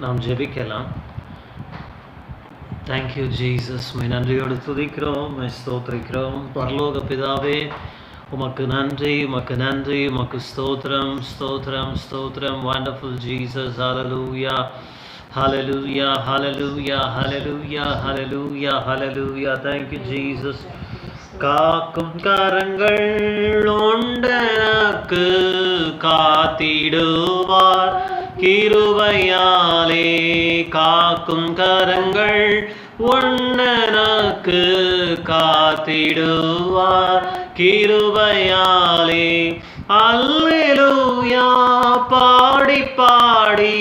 நாம் ஜெபிக்கலாம். Thank you Jesus. உம்மை நன்றியோடு துதிக்கிறோம், உம்மை ஸ்தோத்திரிக்கிறோம். பரலோக பிதாவே, உமக்கு நன்றி, உமக்கு நன்றி, உமக்கு ஸ்தோத்திரம், ஸ்தோத்திரம், ஸ்தோத்திரம். Wonderful Jesus. Hallelujah, hallelujah, hallelujah, hallelujah, hallelujah, hallelujah. Thank you Jesus. காக்கும் கரங்கள் உண்டனக்கு காத்திடுவார் கிருபையாலே. காக்கும் கரங்கள் உண்டனக்கு காத்திடுவார் கிருபையாலே. அல்லேலூயா பாடி பாடி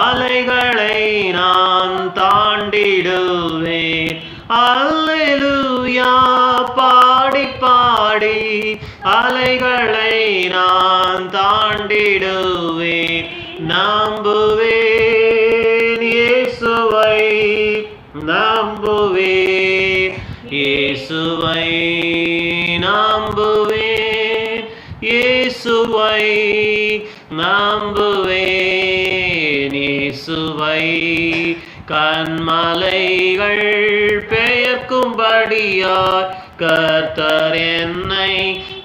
அலைகளை நான் தாண்டிடுவேன். அல்லேலூயா பாடி பாடி அலைகளை நான் தாண்டிடுவேன். நம்புவேன் இயேசுவை, நம்புவேன் இயேசுவை, நம்புவேன் இயேசுவை, நம்புவேன் இயேசுவை. கண்மலைகள் பெயர்க்கும்படியாய் கர்த்தர் என்னை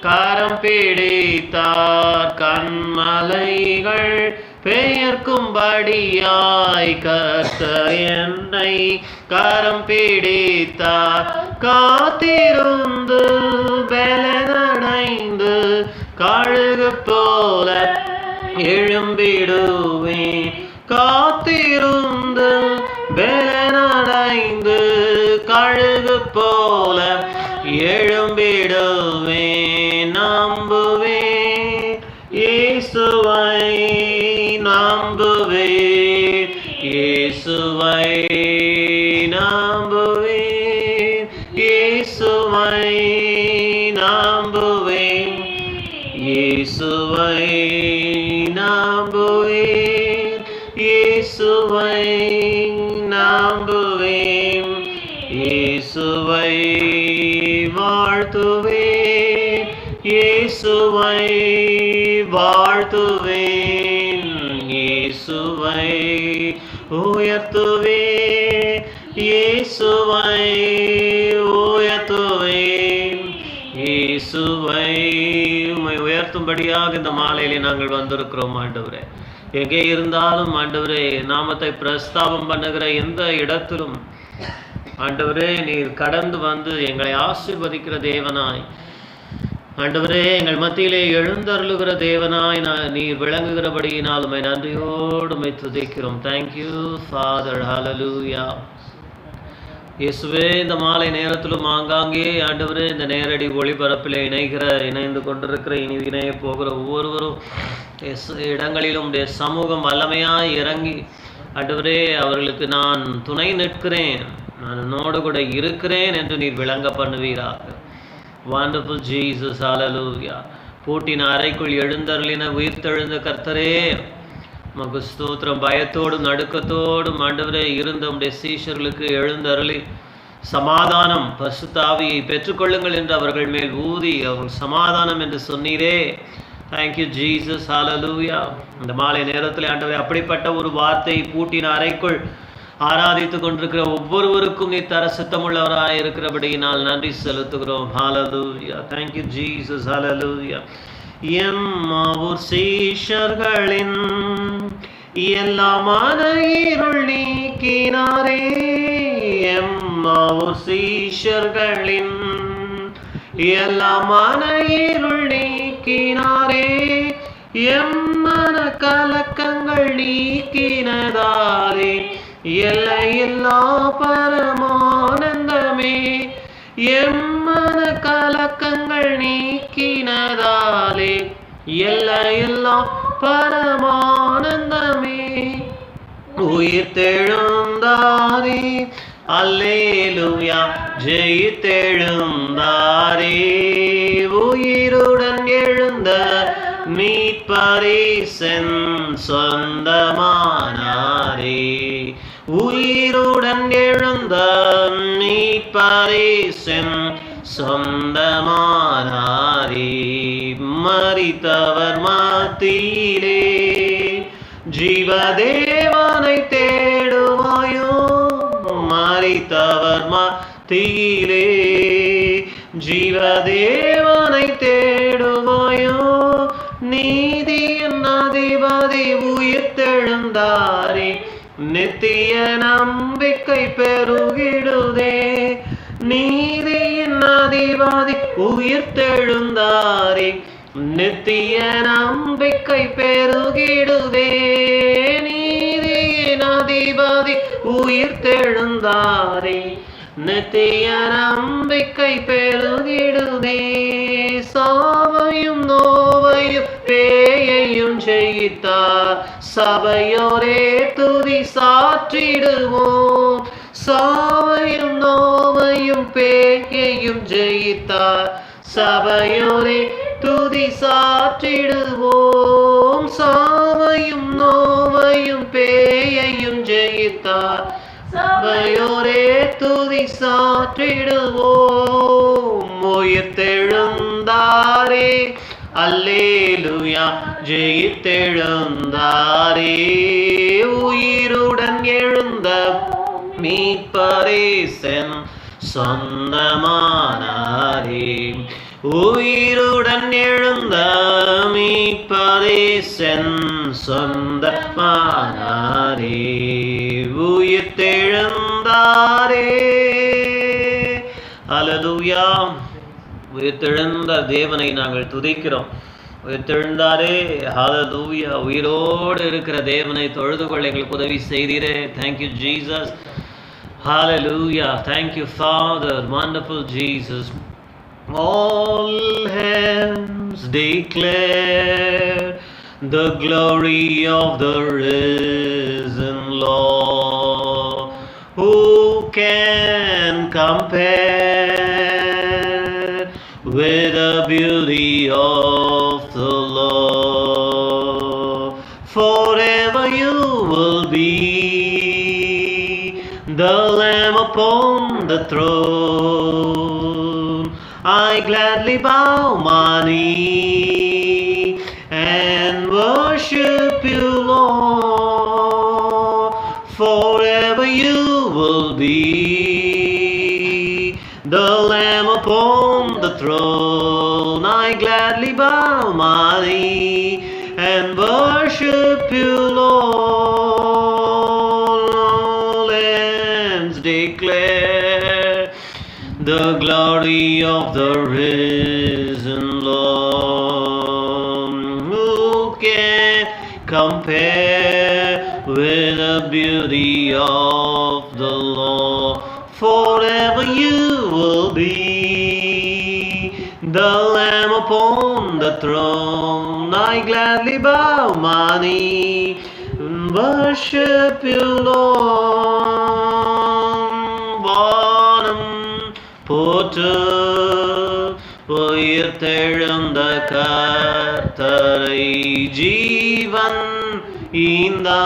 கரம் பிடித்தார். கண்மலைகள் பெயர்க்கும்படியாய் கர்த்தர் என்னை கரம் பிடித்தார். காத்திருந்து பலனடைந்து கழுகு போல எழும்பிடுவேன். காத்திருந்து பலனடைந்து கழுகு போல எழும்பிடுவேன். நம்புவேன் இயேசுவை, நம்புவேன் இயேசுவை, நம்புவேன் இயேசுவை, நம்புவேன் இயேசுவை, நம்புவேன் இயேசுவை, நம்புவேன் இயேசுவை. வாழ்த்துவேன் இயேசுவை, வாழ்த்துவேன் இயேசுவை. உயர்த்துவேன் இயேசுவை, உயர்த்துவேன் இயேசுவை. உம்மை உயர்த்தும்படியாக இந்த மாலையிலே நாங்கள் வந்திருக்கிறோம் ஆண்டவரே. எங்கே இருந்தாலும் ஆண்டவரே, நாமத்தை பிரஸ்தாபம் பண்ணுகிற எந்த இடத்திலும் ஆண்டவரே நீர் கடந்து வந்து எங்களை ஆசீர்வதிக்கிற தேவனாய் ஆண்டவரே, எங்கள் மத்தியிலே எழுந்தருளுகிற தேவனாய் நீர் விளங்குகிறபடியினால் உம்மை நன்றியோடு உம்மை துதிக்கிறோம். Thank you father. ஹல்லேலூயா. இயேசுவே, இந்த மாலை நேரத்திலும் ஆங்காங்கே ஆண்டவரே இந்த நேரடி ஒளிபரப்பில் இணைந்து கொண்டிருக்கிற இணைய போகிற ஒவ்வொருவரும் இடங்களிலும் உடைய சமூகம் வல்லமையாய் இறங்கி ஆண்டவரே அவர்களுக்கு நான் துணை நிற்கிறேன், நான் உன்னோடு கூட இருக்கிறேன் என்று நீர் விளங்க பண்ணுவீராக. Wonderful Jesus. ஹல்லேலூயா. பூட்டின அறைக்குள் எழுந்தருளின உயிர்த்தெழுந்த கர்த்தரே உமக்கு ஸ்தோத்திரம். பயத்தோடும் நடுக்கத்தோடும் ஆண்டவரே இருந்த உம்முடைய சீஷர்களுக்கு எழுந்தருளி சமாதானம் பரிசுத்த ஆவியை பெற்றுக்கொள்ளுங்கள் என்று அவர்கள் மேல் ஊதி அவர்கள் சமாதானம் என்று சொன்னீரே. Thank you Jesus. ஹல்லேலூயா. இந்த மாலை நேரத்தில் ஆண்டவரே அப்படிப்பட்ட ஒரு வார்த்தை பூட்டின அறைக்குள் ஆராதித்து கொண்டிருக்கிற ஒவ்வொருவருக்கும் நீ தர சித்தமுள்ளவராய் இருக்கிறபடியினால் நன்றி செலுத்துகிறோம். ஹல்லேலூயா. Thank you Jesus. ஹல்லேலூயா. எம்மாவூர் சீஷர்களின் எல்லா மன இருள் நீக்கினாரே. எம்மாவூர் சீஷர்களின் எல்லா மன இருள் நீக்கினாரே. எம்மன கலக்கங்கள் நீக்கினதாரே. எல்லையில்லா பரமானந்தமே. எம்மன கலக்கங்கள் நீக்கினதாலே எல்லையில்லா பரமானந்தமே. உயிர் தெழுந்தாரே. அல்லேலூயா. ஜெயித்தெழுந்தாரே. உயிருடன் எழுந்த மீட்பரீசன் சொந்தமானாரே. உயிருடன் எழுந்த மீட்பரீசன் சொந்தமானாரே. மரித்தவர் மத்தியிலே ஜீவதேவனை தவித்தவர் மத்தியிலே ஜீவதேவனை தேடுவாயோ, நீதியின் அதிபதி உயிர்த்தெழுந்தாரே, நித்திய நம்பிக்கை பெருகிடுதே. நீதியின் அதிபதி உயிர்த்தெழுந்தாரே, நித்திய நம்பிக்கை பெருகிடுதே. நீதியின் அதிபதி உயிர்த்தெழுந்தாரே, நித்திய நம்பிக்கை பெருகிடுதே. சாவையும் நோவையும் பேயையும் ஜெயித்தார், சபையோரே துதி சாற்றிடுவோம். சாவையும் நோவையும் பேயையும் ஜெயித்தார், சபையோரே துதி சாற்றிடுவோம். சாவையும் நோவையும் பேயையும் ஜெயித்தார், சபையோரே துதி சாற்றிடுவோம். உயிர்த்தெழுந்தாரே, அல்லேலூயா, ஜெயித்தெழுந்தாரே. உயிருடன் எழுந்த மீட்பரே சென் சொந்தமானாரே. உயிருடன் எழுந்த மீட்பரே சென் சொந்தமானாரே. உயிர்த்தெழுந்தாரே. அல்லேலூயா. உயிர்த்தெழுந்த தேவனை நாங்கள் துதிக்கிறோம். உயிர்த்தெழுந்தாரே. ஹல்லேலூயா. உயிரோடு இருக்கிற தேவனை தொழுது கொள்ள எங்களுக்கு உதவி செய்தீரே. Thank you Jesus. Hallelujah. Thank you Father. Wonderful Jesus. All hands declare the glory of the risen Lord. Who can compare with the beauty of the Lord? Forever you will be the Lamb upon the throne. I gladly bow my knee and worship you, Lord. Forever you will be the Lamb upon the throne. I gladly bow my knee and worship you, Lord. All hands declare the glory of the risen Lord. Who can compare with the beauty of the Lord? Forever you will be the Lamb upon the throne. I gladly bow my knee and worship you, Lord. வானம் போற்று உயிர்த்தெழுந்த கர்த்தரை, ஜீவன் ஈந்தா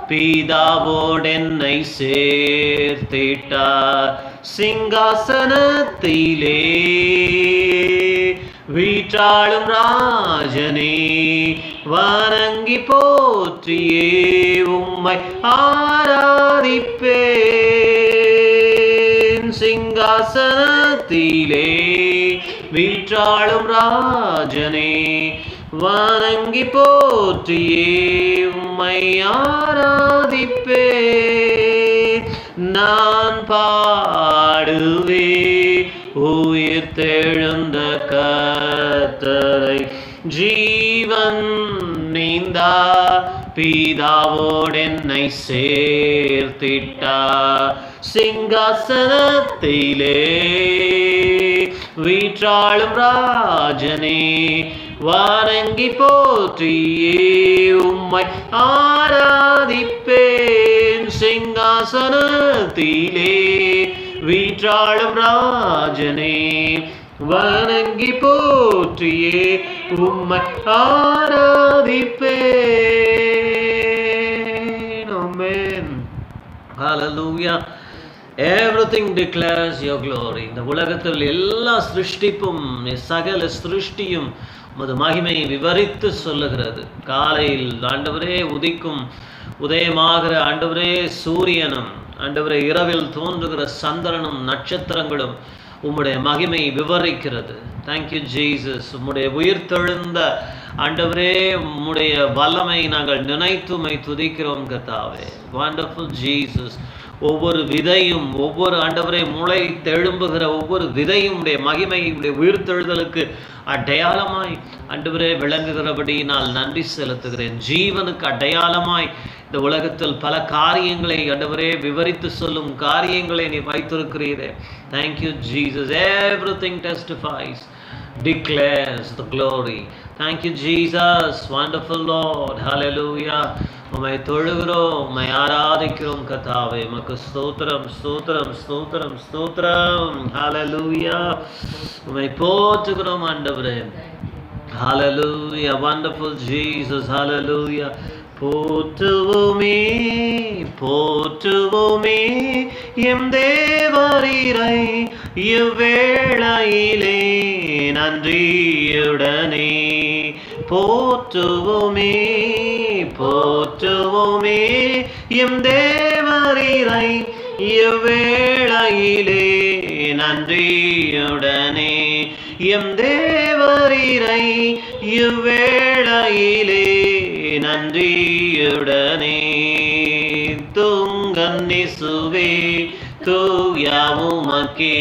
பிதாவோடு என்னை சேர்த்திட்டார். சிங்காசனத்திலே வீற்றாளும் ராஜனே, வணங்கி போற்றியே உம்மை ஆராதிப்பேன். சிங்காசனத்திலே வீற்றாளும் ராஜனே, வணங்கி போற்றியே உம்மை ஆராதிப்பேன். நான் பாடுவே உயிர்த்தெழுந்த கர்த்தரை, ஜீவன் நீந்தா பிதாவோடு என்னை சேர்த்திட்டார். சிங்காசனத்திலே வீற்றாளும் ராஜனே, வணங்கி போற்றியே உம்மை ஆராதிப்பேன். சிங்காசனத்திலே வீற்றாளும் ராஜனே, வணங்கி போற்றியே உம்மை ஆராதிப்பேன். ஆமென். Hallelujah. Everything declares your glory. இந்த உலகத்தில் எல்லா சிருஷ்டிப்பும், சகல சிருஷ்டியும் உமது மகிமையை விவரித்து சொல்லுகிறது. காலையில் ஆண்டவரே உதிக்கும் உதயமாகிற ஆண்டவரே சூரியனும் ஆண்டவரே, இரவில் தோன்றுகிற சந்திரனும் நட்சத்திரங்களும் உம்முடைய மகிமை விவரிக்கிறது. Thank you Jesus. உம்முடைய உயிர்த்தெழுந்த ஆண்டவரே, உம்முடைய வல்லமை நாங்கள் நினைத்துமை துதிக்கிறோம் கர்த்தாவே. Wonderful Jesus. ஒவ்வொரு விதையும், ஒவ்வொரு ஆண்டவரே முளை தெழும்புகிற ஒவ்வொரு விதையும் உடைய மகிமை, உடைய உயிர்த்தெழுதலுக்கு அடையாளமாய் ஆண்டவரே விளங்குகிறபடி நான் நன்றி செலுத்துகிறேன். ஜீவனுக்கு அடையாளமாய் இந்த உலகத்தில் பல காரியங்களை ஆண்டவரே விவரித்து சொல்லும் காரியங்களை நீ வைத்திருக்கிறீரே. Thank you Jesus. Everything testifies, declares the glory. Thank you Jesus. Wonderful Lord. Hallelujah. உம்மை தொழுகிறோம், உம்மை ஆராதிக்கிறோம் கர்த்தாவே. உமக்கு ஸ்தோத்திரம், ஸ்தோத்திரம், ஸ்தோத்திரம், ஸ்தோத்திரம். Hallelujah. உம்மை போற்றுகிறோம் ஆண்டவரே. Hallelujah. Wonderful Jesus. Hallelujah. போற்றுவோமே, போற்றுவோமே எம் தேவரீரை இவ்வேளையிலே நன்றியுடனே. போற்றுவோமே, போற்றுவோமே எம் தேவரீரை இவ்வேளையிலே நன்றியுடனே. எம் தேவரீரை இவ்வேளையிலே நன்றியுடனே. துங்கன்னிசுவே தூயாவுமக்கே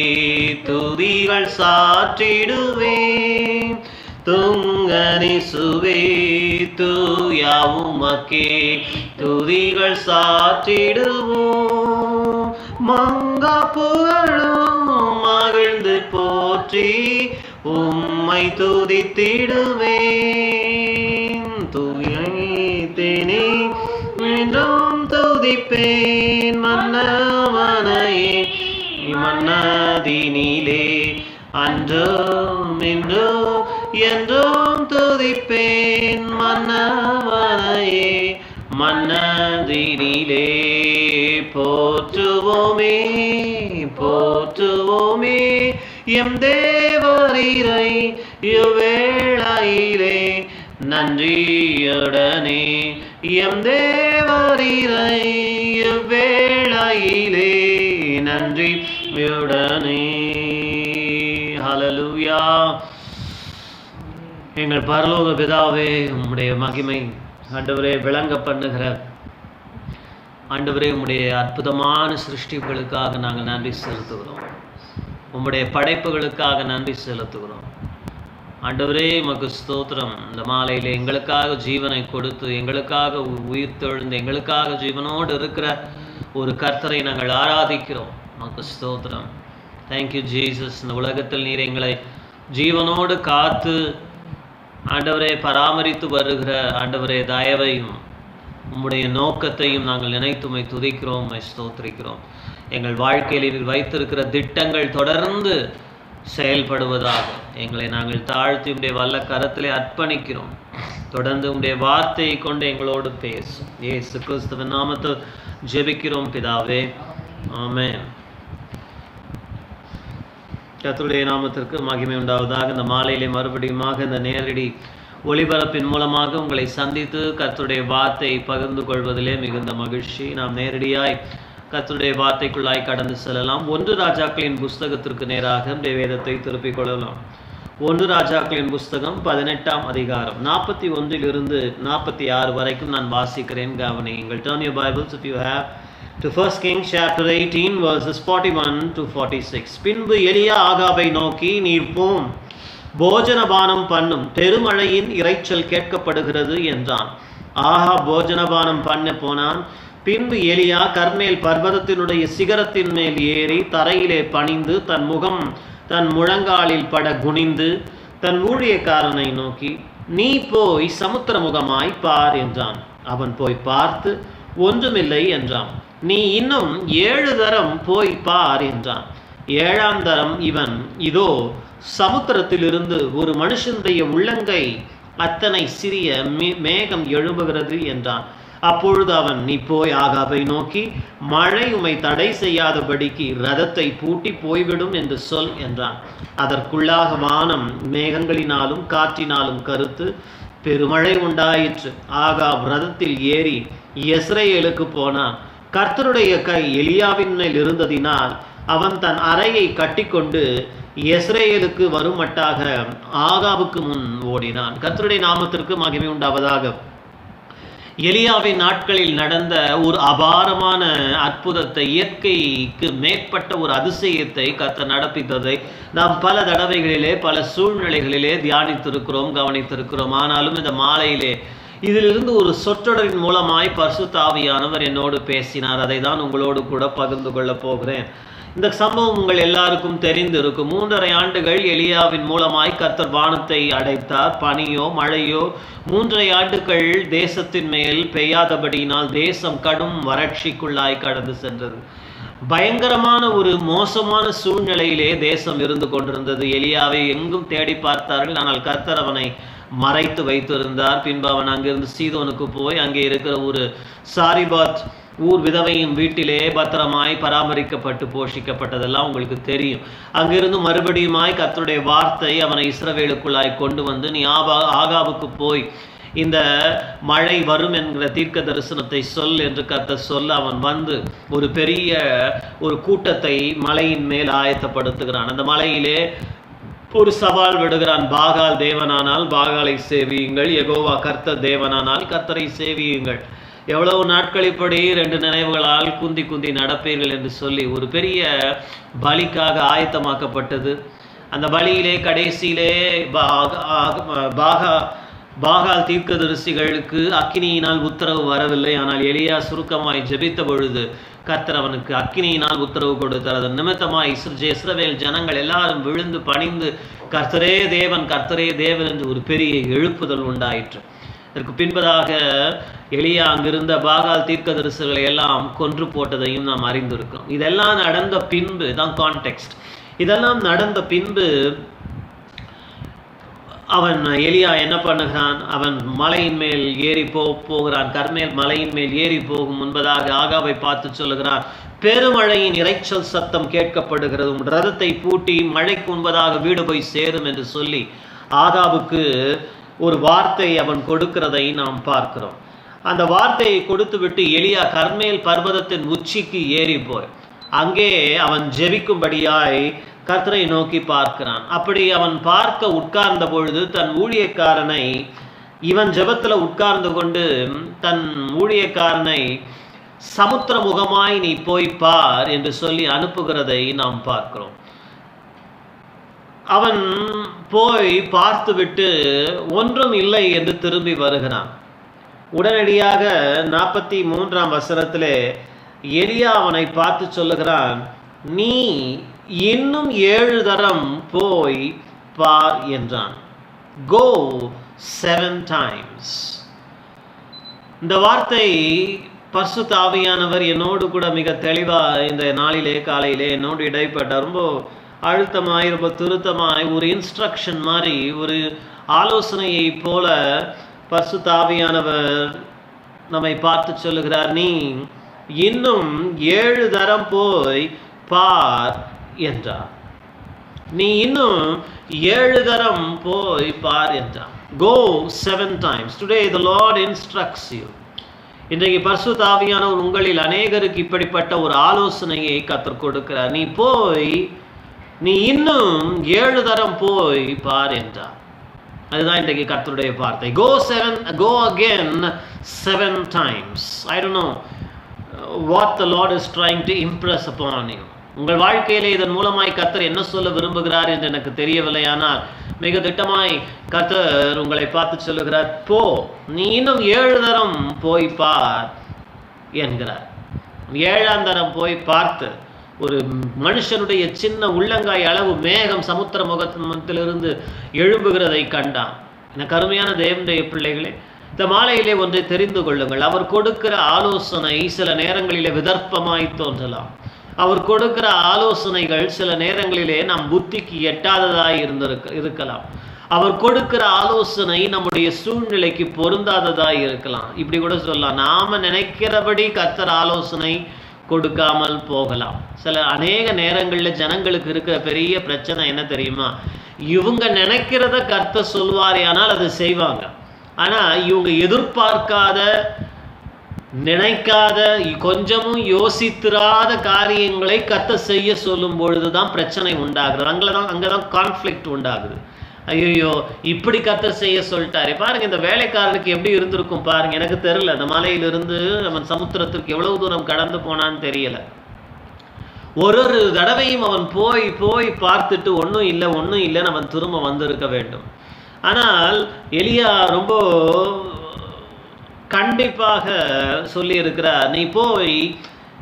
துதிகள் சாற்றிடுவேன். துங்கனிசுவே தூயாவுமக்கே துதிகள் சாற்றிடுவோம். மங்கா புகழும் மகிழ்ந்து போற்றி உம்மை துதித்திடுவேன். துதித்தேனே என்றும் துதிப்பேன். மன்னவனையே மன்னதினிலே அன்றும் இன்றும் என்றும் துதிப்பேன். மன்னவனையே மன்னதினிலே. போற்றுவோமே, போற்றுவோமே எம் தேவரீரை இவ்வேளையிலே நன்றியுடனே. எம் தேவரீரை இவ்வேளையிலே நன்றியுடனே. ஹல்லேலூயா. எங்கள் பரலோக பிதாவே, உம்முடைய மகிமை ஆண்டவரே விளங்க பண்ணுகிற ஆண்டவரே உம்முடைய அற்புதமான சிருஷ்டிகளுக்காக நாங்கள் நன்றி செலுத்துகிறோம். உம்முடைய படைப்புகளுக்காக நன்றி செலுத்துகிறோம் ஆண்டவரே. உமக்கு ஸ்தோத்திரம். இந்த மாலையில் எங்களுக்காக ஜீவனை கொடுத்து, எங்களுக்காக உயிர்த்தெழுந்து, எங்களுக்காக ஜீவனோடு இருக்கிற ஒரு கர்த்தரை நாங்கள் ஆராதிக்கிறோம். உமக்கு ஸ்தோத்திரம். Thank you Jesus. இந்த உலகத்தில் நீர் எங்களை ஜீவனோடு காத்து ஆண்டவரே பராமரித்து வருகிற ஆண்டவரே தயவையும் உம்முடைய நோக்கத்தையும் நாங்கள் நினைத்துமை துதிக்கிறோம், உம்மை ஸ்தோத்திரிக்கிறோம். எங்கள் வாழ்க்கையில் வைத்திருக்கிற திட்டங்கள் தொடர்ந்து செயல்படுவதாக எங்களை நாங்கள் தாழ்த்தி உடைய வல்ல கரத்திலே அர்ப்பணிக்கிறோம். தொடர்ந்து உடைய வார்த்தையை கொண்டு எங்களோடு பேசும். இயேசு கிறிஸ்துவின் நாமத்தில் ஜெபிக்கிறோம் பிதாவே, ஆமென். கர்த்தருடைய நாமத்திற்கு மகிமை உண்டாவதாக. இந்த மாலையிலே மறுபடியுமாக இந்த நேரடி ஒளிபரப்பின் மூலமாக உங்களை சந்தித்து கர்த்தருடைய வார்த்தையை பகிர்ந்து கொள்வதிலே மிகுந்த மகிழ்ச்சி. நாம் நேரடியாய் கர்த்தருடைய வார்த்தைக்குள்ளாய் கடந்து செல்லலாம். 1 ராஜாக்களின் புஸ்தகத்திற்கு நேராக நம்முடைய வேதத்தை திருப்பிக் கொள்ளலாம். 1 ராஜாக்களின் புஸ்தகம் 18ஆம் அதிகாரம் 41 46 வரைக்கும் நான் வாசிக்கிறேன், கவனியுங்கள். Turn your Bibles if you have to 1 Kings chapter 18 verses 41 to 46. பின்பு எலியா ஆகாபை நோக்கி, நீர் போம், போஜனபானம் பண்ணும், பெருமழையின் இரைச்சல் கேட்கப்படுகிறது என்றான். ஆகா போஜனபானம் பண்ண போனான். பின்பு எலியா கர்மேல் பர்வதத்தினுடைய சிகரத்தின் மேல் ஏறி தரையிலே பணிந்து தன் முகம் தன் முழங்காலில் பட குனிந்து தன் ஊழியக்காரனை நோக்கி, நீ போய் சமுத்திர முகமாய் பார் என்றான். அவன் போய் பார்த்து ஒன்றுமில்லை என்றான். நீ இன்னும் 7 தரம் போய் பார் என்றான். 7ஆம் தரம் இவன், இதோ சமுத்திரத்திலிருந்து ஒரு மனுஷனுடைய உள்ளங்கை அத்தனை சிறிய மேகம் எழும்புகிறது என்றான். அப்பொழுது அவன், நீ போய் ஆகாபை நோக்கி, மழை உமை தடை செய்யாதபடிக்கு ரதத்தை பூட்டி போய்விடும் என்று சொல் என்றான். அதற்குள்ளாக வானம் மேகங்களினாலும் காற்றினாலும் கருத்து பெருமழை உண்டாயிற்று. ஆகாப் ரதத்தில் ஏறி யெஸ்ரயேலுக்கு போனான். கர்த்தருடைய கை எலியாவின் மேல் இருந்ததினால் அவன் தன் அறையை கட்டிக்கொண்டு யெஸ்ரயேலுக்கு வருமட்டாக ஆகாபுக்கு முன் ஓடினான். கர்த்தருடைய நாமத்திற்கு மகிமை உண்டாவதாக. எலியாவின் நாட்களில் நடந்த ஒரு அபாரமான அற்புதத்தை, இயற்கைக்கு மேற்பட்ட ஒரு அதிசயத்தை கர்த்தர் நடப்பித்ததை நாம் பல தடவைகளிலே பல சூழ்நிலைகளிலே தியானித்திருக்கிறோம், கவனித்திருக்கிறோம். ஆனாலும் இந்த மாலையிலே இதிலிருந்து ஒரு சொற்றொடரின் மூலமாய் பரிசுத்த ஆவியானவர் என்னோடு பேசினார். அதை தான் உங்களோடு கூட பகிர்ந்து கொள்ளப் போகிறேன். இந்த சம்பவம் உங்கள் எல்லாருக்கும் தெரிந்திருக்கும். 3.5 ஆண்டுகள் எலியாவின் மூலமாய் கர்த்தர் வானத்தை அடைத்தார். பனியோ மழையோ 3.5 ஆண்டுகள் தேசத்தின் மேல் பெய்யாதபடியினால் தேசம் கடும் வறட்சிக்குள்ளாய் கடந்து சென்றது. பயங்கரமான ஒரு மோசமான சூழ்நிலையிலே தேசம் இருந்து கொண்டிருந்தது. எலியாவை எங்கும் தேடி பார்த்தார்கள், ஆனால் கர்த்தர் அவனை மறைத்து வைத்திருந்தார். பின்பு அவன் அங்கிருந்து சீதோனுக்கு போய் அங்கே இருக்கிற ஒரு சாரிபாத் ஊர் விதவையின் வீட்டிலே பத்திரமாய் பராமரிக்கப்பட்டு போஷிக்கப்பட்டதெல்லாம் உங்களுக்கு தெரியும். அங்கிருந்து மறுபடியுமாய் கர்த்தருடைய வார்த்தை அவனை இஸ்ரவேலுக்குள்ளாய் கொண்டு வந்து, நீ ஆகாபுக்கு போய் இந்த மழை வரும் என்கிற தீர்க்க தரிசனத்தை சொல் என்று கர்த்தர் சொல்ல அவன் வந்து ஒரு பெரிய ஒரு கூட்டத்தை மலையின் மேல் ஆயத்தப்படுத்துகிறான். அந்த மலையிலே ஒரு சவால் விடுகிறான். பாகால் தேவனானால் பாகாலை சேவியுங்கள், யெகோவா கர்த்தர் தேவனானால் கர்த்தரை சேவியுங்கள். எவ்வளவு நாட்கள் இப்படி 2 நினைவுகளால் குந்தி குந்தி நடப்பீர்கள் என்று சொல்லி ஒரு பெரிய பலிக்காக ஆயத்தமாக்கப்பட்டது. அந்த பலியிலே கடைசியிலே பாகால் தீர்க்கதரிசிகளுக்கு அக்கினியினால் உத்தரவு வரவில்லை. ஆனால் எலியா சுருக்கமாய் ஜெபித்த பொழுது கர்த்தர் அவனுக்கு அக்கினியினால் உத்தரவு கொடுத்தார். அதன் நிமித்தமாய் இஸ்ரவேல் ஜனங்கள் எல்லாரும் விழுந்து பணிந்து கர்த்தரே தேவன், கர்த்தரே தேவன் என்று ஒரு பெரிய எழுப்புதல் உண்டாயிற்று. இதற்கு பின்பதாக எலியா அங்கிருந்த பாகால் தீர்க்கதரிசிகளை எல்லாம் கொன்று போட்டதையும் நாம் அறிந்திருக்கிறோம். இதெல்லாம் நடந்த பின்பு தான் கான்டெக்ஸ்ட். இதெல்லாம் நடந்த பின்பு அவன் எலியா என்ன பண்ணுகிறான்? அவன் மலையின் மேல் ஏறி போகிறான். கர்மேல் மலையின் மேல் ஏறி போகும் முன்பதாக ஆகாபை பார்த்து சொல்லுகிறான், பெருமழையின் இரைச்சல் சத்தம் கேட்கப்படுகிறது, ரதத்தை பூட்டி மழைக்கு முன்பதாக வீடு போய் சேரும் என்று சொல்லி ஆகாபுக்கு ஒரு வார்த்தை அவன் கொடுக்கிறதை நாம் பார்க்கிறோம். அந்த வார்த்தையை கொடுத்து விட்டு எலியா கர்மேல் பர்வதத்தின் உச்சிக்கு ஏறி போய் அங்கே அவன் ஜெபிக்கும்படியாய் கர்த்தரை நோக்கி பார்க்கிறான். அப்படி அவன் பார்க்க உட்கார்ந்த பொழுது தன் ஊழியக்காரனை, இவன் ஜெபத்தில் உட்கார்ந்து கொண்டு தன் ஊழியக்காரனை சமுத்திர முகமாய் நீ போய் பார் என்று சொல்லி அனுப்புகிறதை நாம் பார்க்கிறோம். அவன் போய் பார்த்துவிட்டு ஒன்றும் இல்லை என்று திரும்பி வருகிறான். உடனடியாக 43ஆம் வசனத்திலே எலியா அவனை பார்த்து சொல்லுகிறான், நீ இன்னும் 7 தரம் போய் பார் என்றான். Go 7 times. இந்த வார்த்தை பரிசுத்த ஆவியானவர் என்னோடு கூட மிக தெளிவாக இந்த நாளிலே காலையிலே என்னோடு இடைப்பட்ட ரொம்ப அழுத்தமாய் ரொம்ப திருத்தமாய் ஒரு இன்ஸ்ட்ரக்ஷன் மாதிரி ஒரு ஆலோசனையை போல பரிசுத்த ஆவியானவர் நம்மை பார்த்து சொல்லுகிறார், நீ இன்னும் 7 தரம் போய் பார் என்றார். நீ இன்னும் 7 தரம் போய் பார் என்றார். Go 7 times. Today the Lord instructs you. இன்றைக்கு பரிசுத்த ஆவியானவர் உங்களில் அநேகருக்கு இப்படிப்பட்ட ஒரு ஆலோசனையை கற்றுக் கொடுக்கிறார். நீ இன்னும் 7 தரம் போய் பார் என்றார். அதுதான் இன்றைக்கு கர்த்தருடைய வார்த்தை. Go again 7 times. I don't know what the Lord is trying to impress upon you. உங்கள் வாழ்க்கையிலே இதன் மூலமாய் கர்த்தர் என்ன சொல்ல விரும்புகிறார் என்று எனக்கு தெரியவில்லை. ஆனால் மிக திட்டமாய் கர்த்தர் உங்களை பார்த்து சொல்லுகிறார், போ, நீ இன்னும் 7 தரம் போய் பார் என்கிறார். 7ஆம் தரம் போய் பார்த்து ஒரு மனுஷனுடைய சின்ன உள்ளங்காய் அளவு மேகம் சமுத்திர முகத்திலிருந்து எழும்புகிறதை கண்டான். எனக்கு அருமையான தேவனுடைய பிள்ளைகளே, இந்த மாலையிலே ஒன்றை தெரிந்து கொள்ளுங்கள். அவர் கொடுக்கிற ஆலோசனை சில நேரங்களிலே விதர்ப்பமாய் தோன்றலாம். அவர் கொடுக்கிற ஆலோசனைகள் சில நேரங்களிலே நம் புத்திக்கு எட்டாததாய் இருக்கலாம். அவர் கொடுக்கிற ஆலோசனை நம்முடைய சூழ்நிலைக்கு பொருந்தாததாய் இருக்கலாம். இப்படி கூட சொல்லலாம், நாம நினைக்கிறபடி கர்த்தர் ஆலோசனை கொடுக்காமல் போகலாம். அநேக நேரங்களில் ஜனங்களுக்கு இருக்கிற பெரிய பிரச்சனை என்ன தெரியுமா? இவங்க நினைக்கிறத கர்த்தர் சொல்வாரே ஆனால் அதை செய்வாங்க. ஆனால் இவங்க எதிர்பார்க்காத நினைக்காத, கொஞ்சமும் யோசித்திராத காரியங்களை கர்த்தர் செய்ய சொல்லும் பொழுதுதான் பிரச்சனை உண்டாகுது. அங்கதான் கான்ஃப்ளிக்ட் உண்டாகுது. ஐயோ, இப்படி கர்த்தர் செய்ய சொல்லிட்டாரு பாருங்க. இந்த வேலைக்காரனுக்கு எப்படி இருந்திருக்கும் பாருங்க. எனக்கு தெரியல, அந்த மலையிலிருந்து அவன் சமுத்திரத்திற்கு எவ்வளவு தூரம் கடந்து போனான்னு தெரியல. ஒரு தடவையும் அவன் போய் போய் பார்த்துட்டு ஒன்றும் இல்லைன்னு அவன் திரும்ப வந்திருக்க வேண்டும். ஆனால் எலியா ரொம்ப கண்டிப்பாக சொல்லி இருக்கிறார்,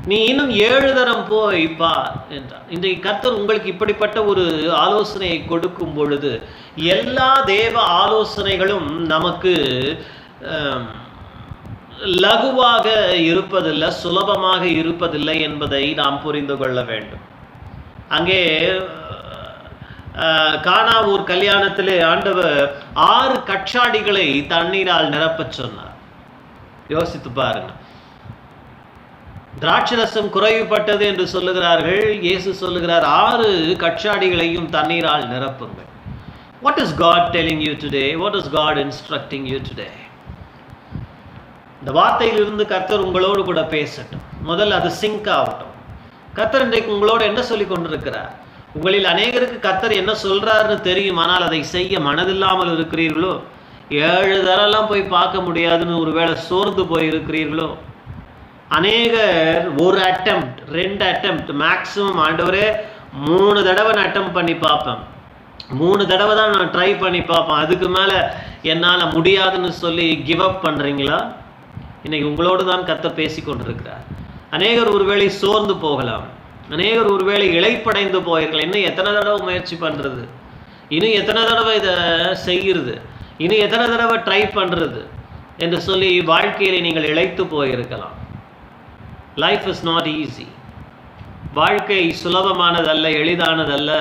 நீ இன்னும் 7 தரம் போய் பார் என்றார். இன்றைக்கு கர்த்தர் உங்களுக்கு இப்படிப்பட்ட ஒரு ஆலோசனையை கொடுக்கும் பொழுது எல்லா தேவ ஆலோசனைகளும் நமக்கு லகுவாக இருப்பதில்லை, சுலபமாக இருப்பதில்லை என்பதை நாம் புரிந்து கொள்ள வேண்டும். அங்கே கானாவூர் கல்யாணத்திலே ஆண்டவர் 6 கச்சாடிகளை தண்ணீரால் நிரப்பச் சொன்னார். யோசித்து பாருங்க. திராட்சரசம் குறைவுபட்டது என்று சொல்லுகிறார்கள். இயேசு சொல்லுகிறார் 6 கச்சாடிகளையும் தண்ணீரால் நிரப்புங்கள். What is God telling you today? What is God instructing you today? இந்த வார்த்தையிலிருந்து கர்த்தர் உங்களோடு கூட பேசட்டும். முதல்ல அது சிங்க் ஆகட்டும். கர்த்தர் இன்றைக்கு உங்களோடு என்ன சொல்லி கொண்டிருக்கிறார்? உங்களில் அநேகருக்கு கர்த்தர் என்ன சொல்றாருன்னு தெரியும், ஆனால் அதை செய்ய மனதில்லாமல் இருக்கிறீர்களோ? 7 தரம்லாம் போய் பார்க்க முடியாதுன்னு ஒருவேளை சோர்ந்து போய் இருக்கிறீர்களோ? அநேகர் 1 அட்டெம்ப்ட் 2 அட்டெம்ப்ட் மேக்சிமம், ஆண்டவரே 3 தடவை நான் அட்டெம்ப்ட் பண்ணி பார்ப்பேன், 3 தடவை தான் நான் ட்ரை பண்ணி பார்ப்பேன், அதுக்கு மேலே என்னால் முடியாதுன்னு சொல்லி கிவ் அப் பண்ணுறீங்களா? இன்னைக்கு உங்களோடு தான் கர்த்தர் பேசி கொண்டிருக்கிறார். அநேகர் ஒருவேளை சோர்ந்து போகலாம், அநேகர் ஒருவேளை இளைப்படைந்து போயிருக்கலாம். இன்னும் எத்தனை தடவை முயற்சி பண்ணுறது, இன்னும் எத்தனை தடவை இதை செய்கிறது, இன்னும் எத்தனை தடவை ட்ரை பண்ணுறது என்று சொல்லி வாழ்க்கையில் நீங்கள் இளைத்து போயிருக்கலாம். Life is not easy. வாழ்க்கை சுலபமானதல்ல, எளிதானதல்ல,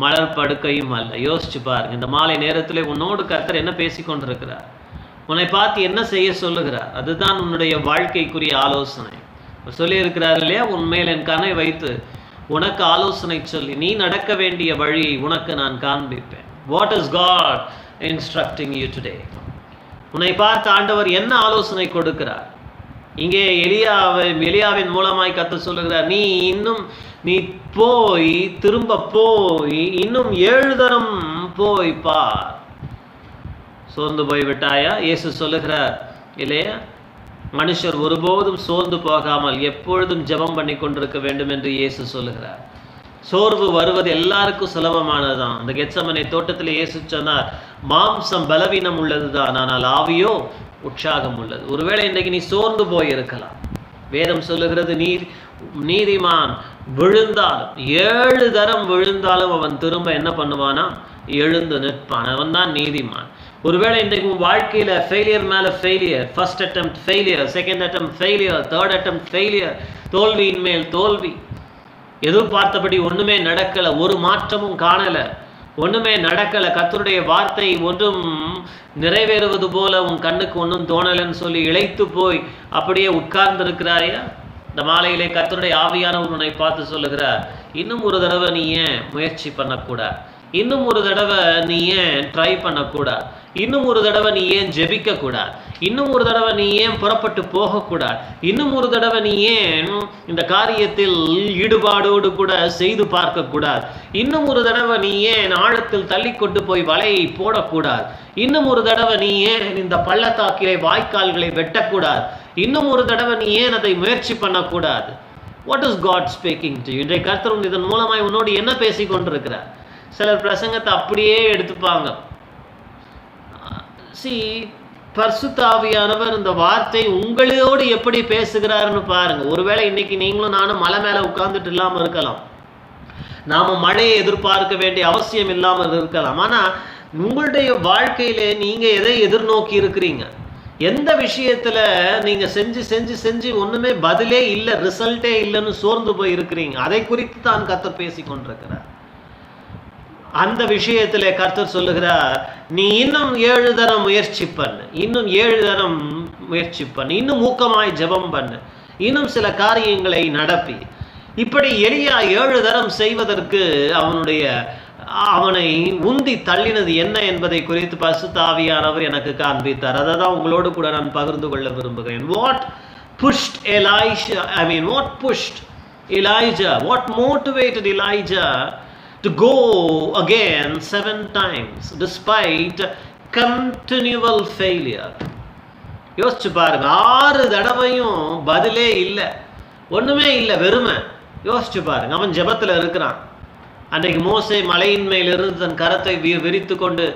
மலர் படுக்கையும் அல்ல. யோசிச்சு பாருங்க. இந்த மாலை நேரத்தில் உன்னோடு கர்த்தர் என்ன பேசி கொண்டிருக்கிறார், உன்னை பார்த்து என்ன செய்ய சொல்லுகிறார்? அதுதான் உன்னுடைய வாழ்க்கைக்குரிய ஆலோசனை. சொல்லி இருக்கிறார் இல்லையா, உன்மேல் என் கண்ணை வைத்து உனக்கு ஆலோசனை சொல்லி நீ நடக்க வேண்டிய வழியை உனக்கு நான் காண்பிப்பேன். What is God instructing you today? உன்னை பார்த்து ஆண்டவர் என்ன ஆலோசனை கொடுக்கிறார்? இங்கே எலியாவின் மூலமாய் கர்த்தர் சொல்லுகிறார், நீ போய் திரும்ப போய் இன்னும் 7 தரம் போய் பார். சோர்ந்து போய் விட்டாயா? இயேசு சொல்லுகிறார் இல்லையா, மனுஷர் ஒருபோதும் சோர்ந்து போகாமல் எப்பொழுதும் ஜெபம் பண்ணி கொண்டிருக்க வேண்டும் என்று இயேசு சொல்லுகிறார். சோர்வு வருவது எல்லாருக்கும் சுலபமானதுதான். அந்த கெத்சமனே தோட்டத்தில் இயேசு சொன்னார், மாம்சம் பலவீனம் உள்ளதுதான், ஆனால் ஆவியோ உற்சாகம் உள்ளது. ஒருவேளை இன்றைக்கு நீ சோர்ந்து போய் இருக்கலாம். வேதம் சொல்லுகிறது, நீதிமான் விழுந்தாலும் 7 தரம் விழுந்தாலும் அவன் திரும்ப என்ன பண்ணுவானா? எழுந்து நிற்பான். அவன் தான் நீதிமான். ஒருவேளை இன்றைக்கு உன் வாழ்க்கையில் ஃபெயிலியர் மேலே failure, first attempt failure, second attempt failure, third attempt failure, தோல்வியின் மேல் தோல்வி, எதிர்பார்த்தபடி ஒன்றுமே நடக்கலை, ஒரு மாற்றமும் காணலை, ஒன்றுமே நடக்கலை, கர்த்தருடைய வார்த்தை ஒன்றும் நிறைவேறுவது போல உன் கண்ணுக்கு ஒன்றும் தோணலைன்னு சொல்லி இளைத்து போய் அப்படியே உட்கார்ந்துருக்கிறாயா? இந்த மாலையிலே கர்த்தருடைய ஆவியானவர் உன்னை பார்த்து சொல்லுகிறார், இன்னும் ஒரு தடவை நீ ஏன் முயற்சி பண்ணக்கூடாது? இன்னும் ஒரு தடவை நீ ஏன் ட்ரை பண்ணக்கூடாது? இன்னும் ஒரு தடவை நீ ஏன் ஜெபிக்கக்கூடாது? இன்னும் ஒரு தடவை நீ ஏன் புறப்பட்டு போகக்கூடாது? இன்னும் ஒரு தடவை நீ ஏன் இந்த காரியத்தில் ஈடுபாடோடு கூட செய்து பார்க்கக்கூடாது? இன்னும் ஒரு தடவை நீ ஏன் ஆழத்தில் தள்ளி கொண்டு போய் வலையை போடக்கூடாது? இன்னும் ஒரு தடவை நீ ஏன் இந்த பள்ளத்தாக்கிலே வாய்க்கால்களை வெட்டக்கூடாது? இன்னும் ஒரு தடவை நீ ஏன் அதை முயற்சி பண்ணக்கூடாது? What is God speaking to you? இன்றைய கர்த்தர் இதன் மூலமாய் உன்னோடு என்ன பேசி கொண்டிருக்கிறார்? சிலர் பிரசங்கத்தை அப்படியே எடுத்துப்பாங்க. பரிசுத்த ஆவியானவர் இந்த வார்த்தை உங்களோடு எப்படி பேசுகிறாருன்னு பாருங்க. ஒருவேளை இன்னைக்கு நீங்களும் நானும் மலை மேல உட்கார்ந்துட்டு இல்லாம இருக்கலாம், நாம மழையை எதிர்பார்க்க வேண்டிய அவசியம் இல்லாமல் இருக்கலாம். ஆனா உங்களுடைய வாழ்க்கையில நீங்க எதை எதிர்நோக்கி இருக்கிறீங்க? எந்த விஷயத்துல நீங்க செஞ்சு செஞ்சு செஞ்சு ஒண்ணுமே பதிலே இல்லை, ரிசல்ட்டே இல்லைன்னு சோர்ந்து போய் இருக்கிறீங்க? அதை குறித்து தான் கர்த்தர் பேசி கொண்டிருக்கிறார். அந்த விஷயத்திலே கர்த்தர் சொல்லுகிறார், நீ இன்னும் 7 தரம் முயற்சி பண்ணு, இன்னும் 7 தரம் முயற்சி பண்ணு, இன்னும் ஊக்கமாய் ஜெபம் பண்ணு, இன்னும் சில காரியங்களை நடப்பி. இப்படி எலியா 7 தரம் செய்வதற்கு அவனை உந்தி தள்ளினது என்ன என்பதை குறித்து பரிசுத்த ஆவியானவர் எனக்கு காண்பித்தார். அதை தான் உங்களோடு கூட நான் பகிர்ந்து கொள்ள விரும்புகிறேன். What pushed Elijah? What pushed Elijah? What motivated Elijah to go again 7 times despite continual failure? யோசிச்சு பாருங்க, 6 தடவையும் பதிலே இல்லை, ஒண்ணுமே இல்லை, வெறுமை. யோசிச்சு பாருங்க, அவன் ஜெபத்தில் இருக்கிறான். அன்றைக்கு மோசே மலையின் மேலிருந்து தன் கரத்தை விரித்து கொண்டு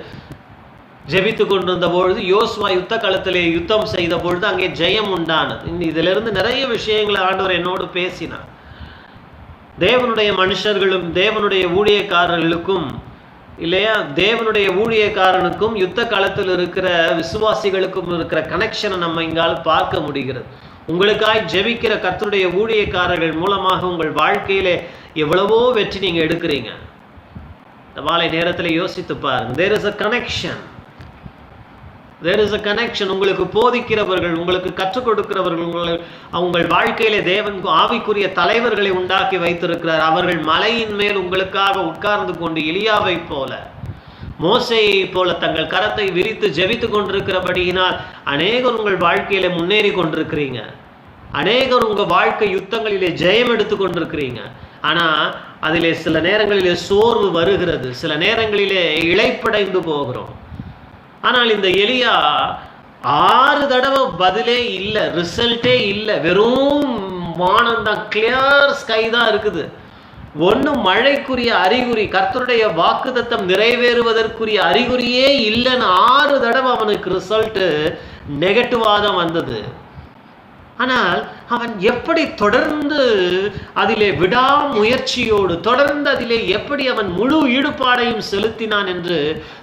ஜெபித்து கொண்டிருந்த பொழுது, யோசுவா யுத்த களத்திலே யுத்தம் செய்த பொழுது அங்கே ஜெயம் உண்டானது. இதிலிருந்து நிறைய விஷயங்களை ஆண்டவர் என்னோடு பேசினார். தேவனுடைய மனுஷர்களும் தேவனுடைய ஊழியக்காரர்களுக்கும் இல்லையா, தேவனுடைய ஊழியக்காரனுக்கும் யுத்த காலத்தில் இருக்கிற விசுவாசிகளுக்கும் இருக்கிற கனெக்ஷனை நம்ம இங்கால பார்க்க முடிகிறது. உங்களுக்காய் ஜெபிக்கிற கர்த்தருடைய ஊழியக்காரர்கள் மூலமாக உங்கள் வாழ்க்கையிலே எவ்வளவோ வெற்றி நீங்க எடுக்கிறீங்க. இந்த மாலை நேரத்தில் யோசித்து பாருங்க. There is a connection. There is a connection. உங்களுக்கு போதிக்கிறவர்கள், உங்களுக்கு கற்றுக் கொடுக்கிறவர்கள், உங்கள் வாழ்க்கையிலே தேவன் ஆவிக்குரிய தலைவர்களை உண்டாக்கி வைத்திருக்கிறார். அவர்கள் மலையின் மேல் உங்களுக்காக உட்கார்ந்து கொண்டு எலியாவை போல, மோசேயை போல தங்கள் கரத்தை விரித்து ஜெபித்து கொண்டிருக்கிறபடியினால் அநேகர் உங்கள் வாழ்க்கையில முன்னேறி கொண்டிருக்கிறீங்க. அநேகர் உங்க வாழ்க்கை யுத்தங்களிலே ஜெயம் எடுத்து கொண்டிருக்கிறீங்க. ஆனா அதிலே சில நேரங்களிலே சோர்வு வருகிறது, சில நேரங்களிலே இளைப்படைந்து போகிறோம். ஆனால் இந்த எலியா 6 தடவை பதிலே இல்லை, ரிசல்ட்டே இல்லை, வெறும் வானம் தான், கிளியர் ஸ்கை தான் இருக்குது. ஒன்றும் மழைக்குரிய அறிகுறி, கர்த்தருடைய வாக்குத்தத்தம் நிறைவேறுவதற்குரிய அறிகுறியே இல்லைன்னு 6 தடவை அவனுக்கு ரிசல்ட் நெகட்டிவாக தான் வந்தது. ஆனால் அவன் எப்படி தொடர்ந்து அதிலே விடாமுயற்சியோடு தொடர்ந்து அதிலே எப்படி அவன் முழு ஈடுபாடையும் செலுத்தினான் என்று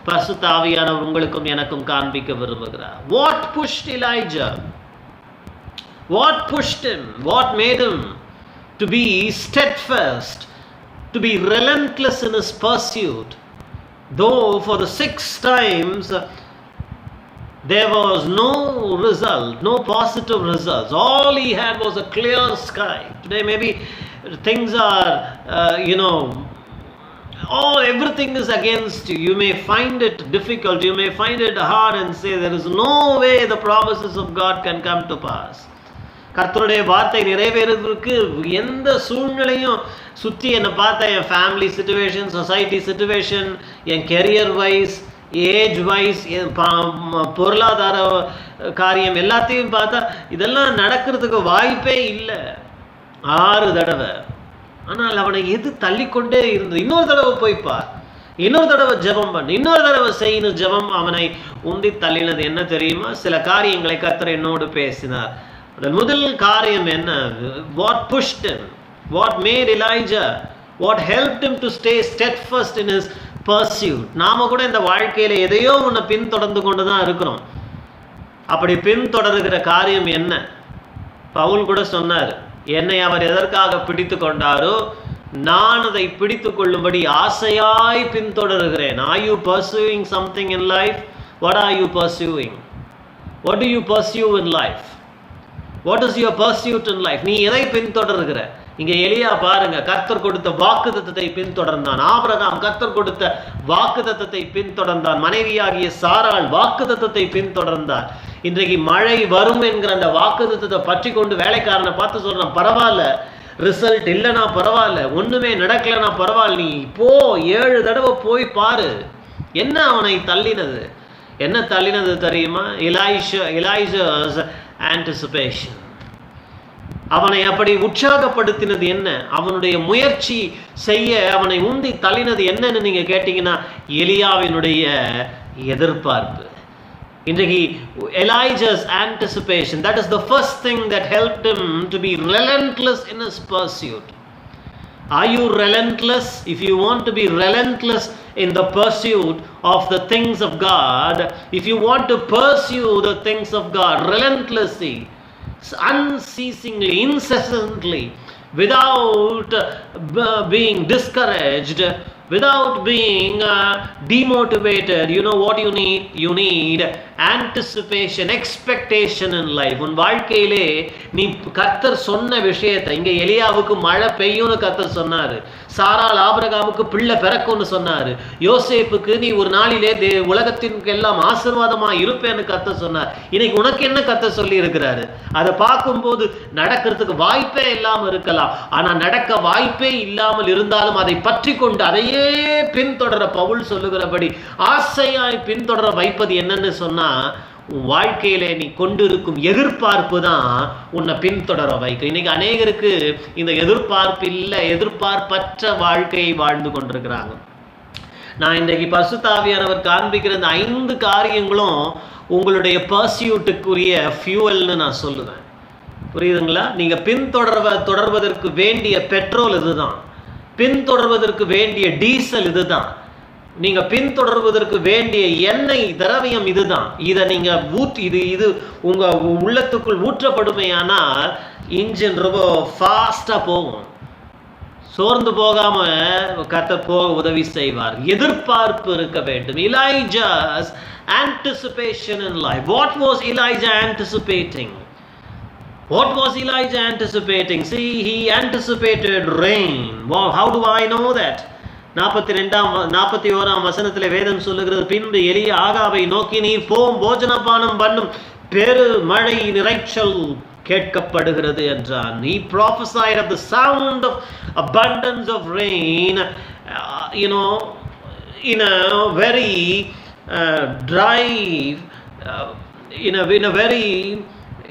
பரிசுத்த ஆவியானவர் உங்களுக்கும் எனக்கும் காண்பிக்க விரும்புகிறார். What pushed Elijah? What pushed him? What made him to be steadfast, to be relentless in his pursuit? Though for the 6 times there was no result, no positive results. All he had was a clear sky. Today maybe things are, everything is against you. You may find it difficult, you may find it hard and say there is no way the promises of God can come to pass. கர்த்தருடைய வார்த்தை நிறைவேறுவதற்கு எந்த சூழ்நிலையும் சுற்றி என்னை பார்த்தா, என் family situation, society situation, என் career wise, age wise, பொருளாதார காரியம் எல்லாத்தையும் பார்த்தா இதெல்லாம் நடக்கிறதுக்கு வாய்ப்பே இல்லை. 6 தடவை. ஆனால் அவனை எது தள்ளிக்கொண்டே இருந்தது? இன்னொரு தடவை போய்ப்பார், இன்னொரு தடவை ஜெபம் பண்ணு, இன்னொரு தடவை செய்யணும் ஜெபம். அவனை உந்தி தள்ளினது என்ன தெரியுமா? சில காரியங்களை கர்த்தர் என்னோடு பேசினார். அதன் முதல் காரியம் என்ன? What pushed him? What made Elijah? What helped him to stay steadfast in his pursuit? நாம கூட இந்த வாழ்க்கையில எதையோ ஒன்று பின்தொடர்ந்து கொண்டு தான் இருக்கிறோம். அப்படி பின்தொடர்கிற காரியம் என்ன? பவுல் கூட சொன்னார், என்னை அவர் எதற்காக பிடித்து கொண்டாரோ நான் அதை பிடித்து கொள்ளும்படி ஆசையாய் பின்தொடர்கிறேன். Are you pursuing something in life? What are you pursuing? What do you pursue in life? What is your pursuit in life? நீ எதை பின்தொடர்கிற? இங்க எலியா பாருங்க, கர்த்தர் கொடுத்த வாக்குத்தத்தத்தை பின்தொடர்ந்தான். ஆபிரகாம் கர்த்தர் கொடுத்த வாக்குத்தத்தத்தை பின்தொடர்ந்தான். மனைவியாகிய சாராள் வாக்குத்தத்தத்தை பின்தொடர்ந்தார். இன்றைக்கு மழை வரும் என்கிற அந்த வாக்குத்தத்தத்தை பற்றி கொண்டு வேலைக்காரனை பார்த்து சொல்றான், பரவாயில்ல, ரிசல்ட் இல்லைனா பரவாயில்ல, ஒண்ணுமே நடக்கலனா பரவாயில்ல, நீ போ, 7 தடவை போய் பாரு. என்ன அவனை தள்ளினது? என்ன தள்ளினது தெரியுமா? Elijah's anticipation. அவனை அப்படி உற்சாகப்படுத்தினது என்ன? அவனுடைய முயற்சி செய்ய அவனை உந்தி தள்ளினது என்னன்னு நீங்க கேட்டீங்கன்னா, எலியாவினுடைய எதிர்பார்ப்பு. இன்றைக்கு Elijah's anticipation, that is the first thing that helped him to be relentless in his pursuit. Are you relentless? If you want to be relentless in the pursuit of the things of God, if you want to pursue the things of God relentlessly, unceasingly, incessantly, without being discouraged, without being demotivated, you know what you need? You need anticipation, expectation in life. உன் வாழ்க்கையிலே நீ கர்த்தர் சொன்ன விஷயத்தை, இங்க எலியாவுக்கு மழை பெய்யும்னு கர்த்தர் சொன்னாரு, சாராள் ஆபிரகாமுக்கு பிள்ளை பிறக்கும்னு சொன்னாரு. யோசேப்புக்கு நீ ஒரு நாளிலே உலகத்திற்கு எல்லாம் ஆசீர்வாதமா இருப்பேன்னு கர்த்தர் சொன்னார். இன்னைக்கு உனக்கு என்ன கர்த்தர் சொல்லி இருக்கிறாரு? அதை பார்க்கும்போது நடக்கிறதுக்கு வாய்ப்பே இல்லாமல் இருக்கலாம். ஆனா நடக்க வாய்ப்பே இல்லாமல் இருந்தாலும் அதை பற்றி கொண்டு அதையே பின்தொடர பவுல் சொல்லுகிறபடி ஆசையாய் பின்தொடர வைப்பது என்னன்னு சொன்னா, உன் வாழ்க்கையில நீ கொண்டிருக்கும் எதிர்பார்ப்பு தான் உன்னை பின்தொடர வைக்கும். இன்னைக்கு அநேகருக்கு இந்த எதிர்பார்ப்பு இல்லை, எதிர்பார்ப்பற்ற வாழ்க்கையை வாழ்ந்து கொண்டிருக்கிறாங்க. நான் இன்றைக்கு பரிசுத்த ஆவியானவர் காண்பிக்கிற இந்த 5 காரியங்களும் உங்களுடைய பர்சியூட்டுக்குரிய ஃபியூவல்னு நான் சொல்லுவேன். புரியுதுங்களா? நீங்க தொடர்வதற்கு வேண்டிய பெட்ரோல் இதுதான், பின்தொடர்வதற்கு வேண்டிய டீசல் இதுதான், நீங்க பின்தொடர்வதற்கு வேண்டிய எண்ணெய் திரவியம் இதுதான். இதை நீங்க இது உங்க உள்ளத்துக்குள் ஊற்றப்படுமையானால் இன்ஜின் ரொம்ப ஃபாஸ்டா போகும். சோர்ந்து போகாம கர்த்தர் போக உதவி செய்வார். எதிர்பார்ப்பு இருக்க வேண்டும். Elijah's anticipation in life. What was Elijah anticipating? What was Elijah anticipating? See, he anticipated rain. Wow, how do I know that? 41ஆம் வசனத்தில் வேதம் சொல்லுகிறது, பின்பு எலியா ஆகாபை நோக்கி, நீர் போம், போஜனபானம் பண்ணும், பெரு மழை இரைச்சல் கேட்கப்படுகிறது என்றான். He prophesied of the sound of abundance of rain, in a very dry,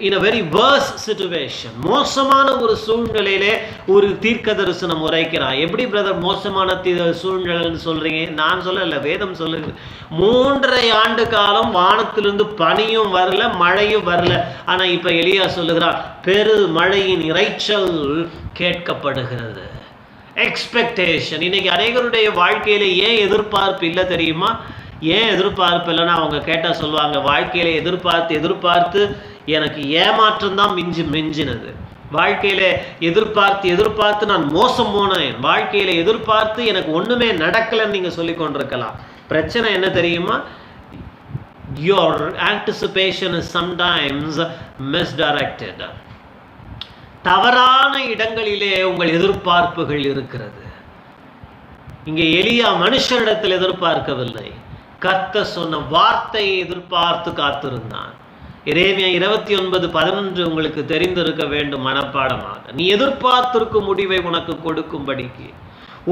in a very worse situation. மோசமான ஒரு சூழ்நிலையிலே ஒரு தீர்க்க தரிசனம் உரைக்கிறான். எப்படி பிரதர் மோசமான சூழ்நிலைன்னு சொல்றீங்க? நான் சொல்லல, வேதம் சொல்லுது. 3.5 ஆண்டு காலம் வானத்திலிருந்து பனியும் வரல, மழையும் வரல. ஆனா இப்ப எலியா சொல்லுகிறான், பெரு மழையின் இரைச்சல் கேட்கப்படுகிறது. எக்ஸ்பெக்டேஷன். இன்னைக்கு அநேகருடைய வாழ்க்கையில ஏன் எதிர்பார்ப்பு இல்லை தெரியுமா? ஏன் எதிர்பார்ப்பு இல்லைன்னா அவங்க கேட்டால் சொல்லுவாங்க, வாழ்க்கையில எதிர்பார்த்து எனக்கு ஏமாற்றம் தான் மிஞ்சினது. வாழ்க்கையில எதிர்பார்த்து நான் மோசம் போனேன். வாழ்க்கையில எதிர்பார்த்து எனக்கு ஒண்ணுமே நடக்கலன்னு நீங்க சொல்லி கொண்டிருக்கலாம். பிரச்சனை என்ன தெரியுமா? your anticipation is sometimes misdirected. தவறான இடங்களிலே உங்கள் எதிர்பார்ப்புகள் இருக்கிறது. இங்கே எலியா மனுஷரிடத்தில் எதிர்பார்க்கவில்லை, கர்த்தர் சொன்ன வார்த்தையை எதிர்பார்த்து காத்திருந்தான். எரேமியா 29:11 உங்களுக்கு தெரிந்திருக்க வேண்டும் மனப்பாடமாக. நீ எதிர்பார்த்திருக்கும் முடிவை உனக்கு கொடுக்கும்படிக்கு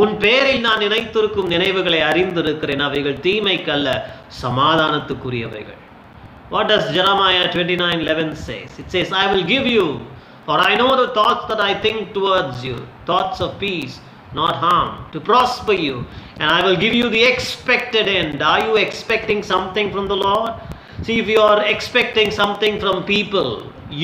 உன் பேரில் நான் நினைத்திருக்கும் நினைவுகளை அறிந்திருக்கிறேன், அவைகள் தீமைக்கல்ல சமாதானத்துக்குரியவைகள். What does Jeremiah 29:11 says? It says, I will give you, for I know the thoughts that I think towards you, thoughts of peace, not harm, to prosper you, and I will give you the expected end. Are you expecting something from the Lord? See, if you are expecting something from people,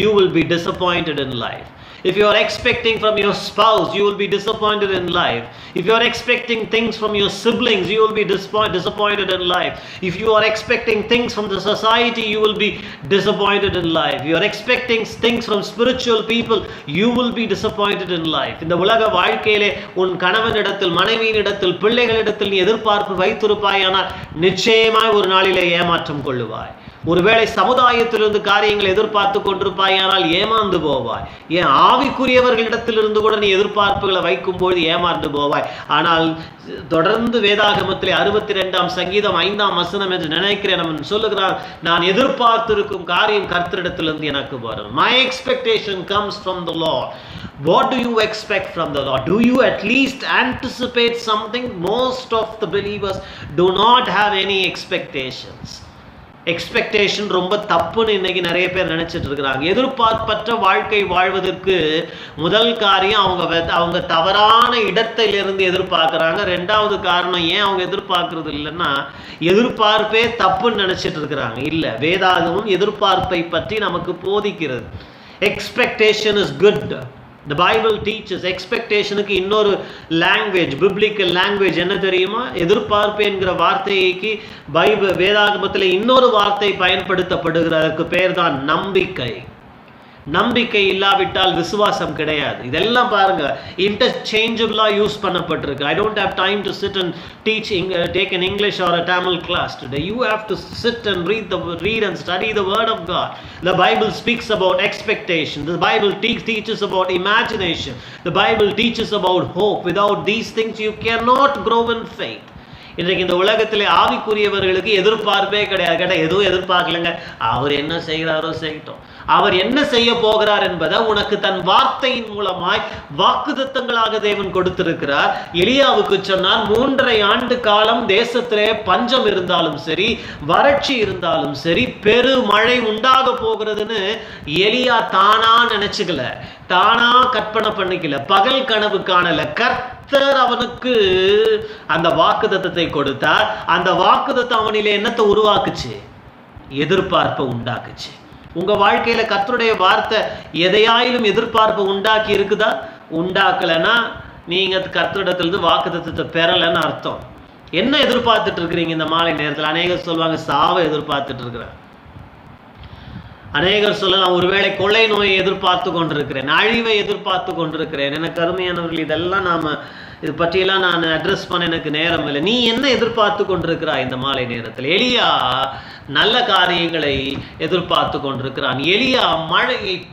you will be disappointed in life. If you are expecting from your spouse, you will be disappointed in life. If you are expecting things from your siblings, you will be disappointed in life. If you are expecting things from the society, you will be disappointed in life. If you are expecting things from spiritual people, you will be disappointed in life. இந்த உலக வாழ்க்கையிலே உன் கணவனிடத்தில், மனைவியினிடத்தில், பிள்ளைகளிடத்தில் நீ எதிர்பார்ப்பு வைத்திருப்பாயானால் நிச்சயமாய் ஒரு நாளிலே ஏமாற்றம் கொள்ளுவாய். ஒருவேளை சமுதாயத்திலிருந்து காரியங்களை எதிர்பார்த்து கொண்டிருப்பாயானால் ஏமாந்து போவாய். ஏன் ஆவிக்குரியவர்களிடத்திலிருந்து கூட நீ எதிர்பார்ப்புகளை வைக்கும்போது ஏமாந்து போவாய். ஆனால் தொடர்ந்து வேதாகமத்திலே 62ஆம் சங்கீதம் 5ஆம் வசனம் என்று நினைக்கிறேன், நம்ம சொல்லுகிறார், நான் எதிர்பார்த்திருக்கும் காரியம் கர்த்தரிடத்திலிருந்து எனக்கு வரும். My expectation comes from the Lord. What do you expect from the Lord? Do you at least anticipate something? Most of the believers do not have any expectations. Expectation ரொம்ப தப்புன்னு இன்னைக்கு நிறைய பேர் நினைச்சிட்டு இருக்கிறாங்க. எதிர்பார்ப்பற்ற வாழ்க்கை வாழ்வதற்கு முதல் காரியம் அவங்க தவறான இடத்திலிருந்து எதிர்பார்க்குறாங்க. 2வது காரணம் ஏன் அவங்க எதிர்பார்க்கறது இல்லைன்னா, எதிர்பார்ப்பே தப்புன்னு நினைச்சிட்டு இருக்கிறாங்க. இல்லை, வேதாகமும் எதிர்பார்ப்பை பற்றி நமக்கு போதிக்கிறது. Expectation is good. The Bible teaches expectationக்கு இன்னொரு லாங்குவேஜ், biblical language என்ன தெரியுமா? எதிர்பார்ப்பு என்கிற வார்த்தைக்கு வேதாகமத்தில் இன்னொரு வார்த்தை பயன்படுத்தப்படுகிறது. அதற்கு பேர் தான் நம்பிக்கை. நம்பிக்கை இல்லாவிட்டால் விசுவாசம் கிடையாது. இதெல்லாம் பாருங்க இன்டர்சேஞ்சபிளா யூஸ் பண்ணப்பட்டிருக்கு. I don't have time to sit and take an English or a Tamil class today. You have to sit and read and study the word of God. The Bible speaks about expectation. The Bible teaches about imagination. The Bible teaches about hope. Without these things you cannot grow in faith. இன்றைக்கு இந்த உலகத்தில் ஆவிக்குரியவர்களுக்கு எதிர்பார்ப்பே கிடையாது. கேட்டால் எதுவும் எதிர்பார்க்கலங்க, அவர் என்ன செய்கிறாரோ செய்யட்டும். அவர் என்ன செய்ய போகிறார் என்பதை உனக்கு தன் வார்த்தையின் மூலமாய் வாக்குத்தத்தங்களாக தேவன் கொடுத்திருக்கிறார். எலியாவுக்கு சொன்னார், 3.5 ஆண்டு காலம் தேசத்திலே பஞ்சம் இருந்தாலும் சரி, வறட்சி இருந்தாலும் சரி, பெருமழை உண்டாக போகிறதுன்னு எலியா தானா நினைச்சுக்கல, தானா கற்பனை பண்ணிக்கல, பகல் கனவு காணல. கர்த்தர் அவனுக்கு அந்த வாக்குத்தத்தத்தை கொடுத்தார். அந்த வாக்குத்தத்தம் அவனிலே என்னத்தை உருவாக்குச்சு? எதிர்பார்ப்பை உண்டாக்குச்சு. உங்க வாழ்க்கையில கர்த்தருடைய வார்த்தை எதையாயிலும் எதிர்பார்ப்பு உண்டாக்கி இருக்குதா? உண்டாக்கலன்னா நீங்க கர்த்தரிடத்திலிருந்து வாக்குத்தத்தத்தை பெறலன்னு அர்த்தம். என்ன எதிர்பார்த்துட்டு இருக்கிறீங்க இந்த மாலை நேரத்தில்? அநேகர் சொல்லுவாங்க சாவை எதிர்பார்த்துட்டு இருக்கிறேன். அநேகர் சொல்லலாம் ஒருவேளை கொள்ளை நோயை எதிர்பார்த்து கொண்டிருக்கிறேன், அழிவை எதிர்பார்த்து கொண்டிருக்கிறேன். எனக்கு அருமையானவர்கள், இதெல்லாம் இது பற்றியெல்லாம் நான் அட்ரஸ் பண்ண எனக்கு நேரம் இல்லை. நீ என்ன எதிர்பார்த்து கொண்டிருக்கிறாய் இந்த மாலை நேரத்தில்? எலியா நல்ல காரியங்களை எதிர்பார்த்து கொண்டிருக்கிறான். எலியா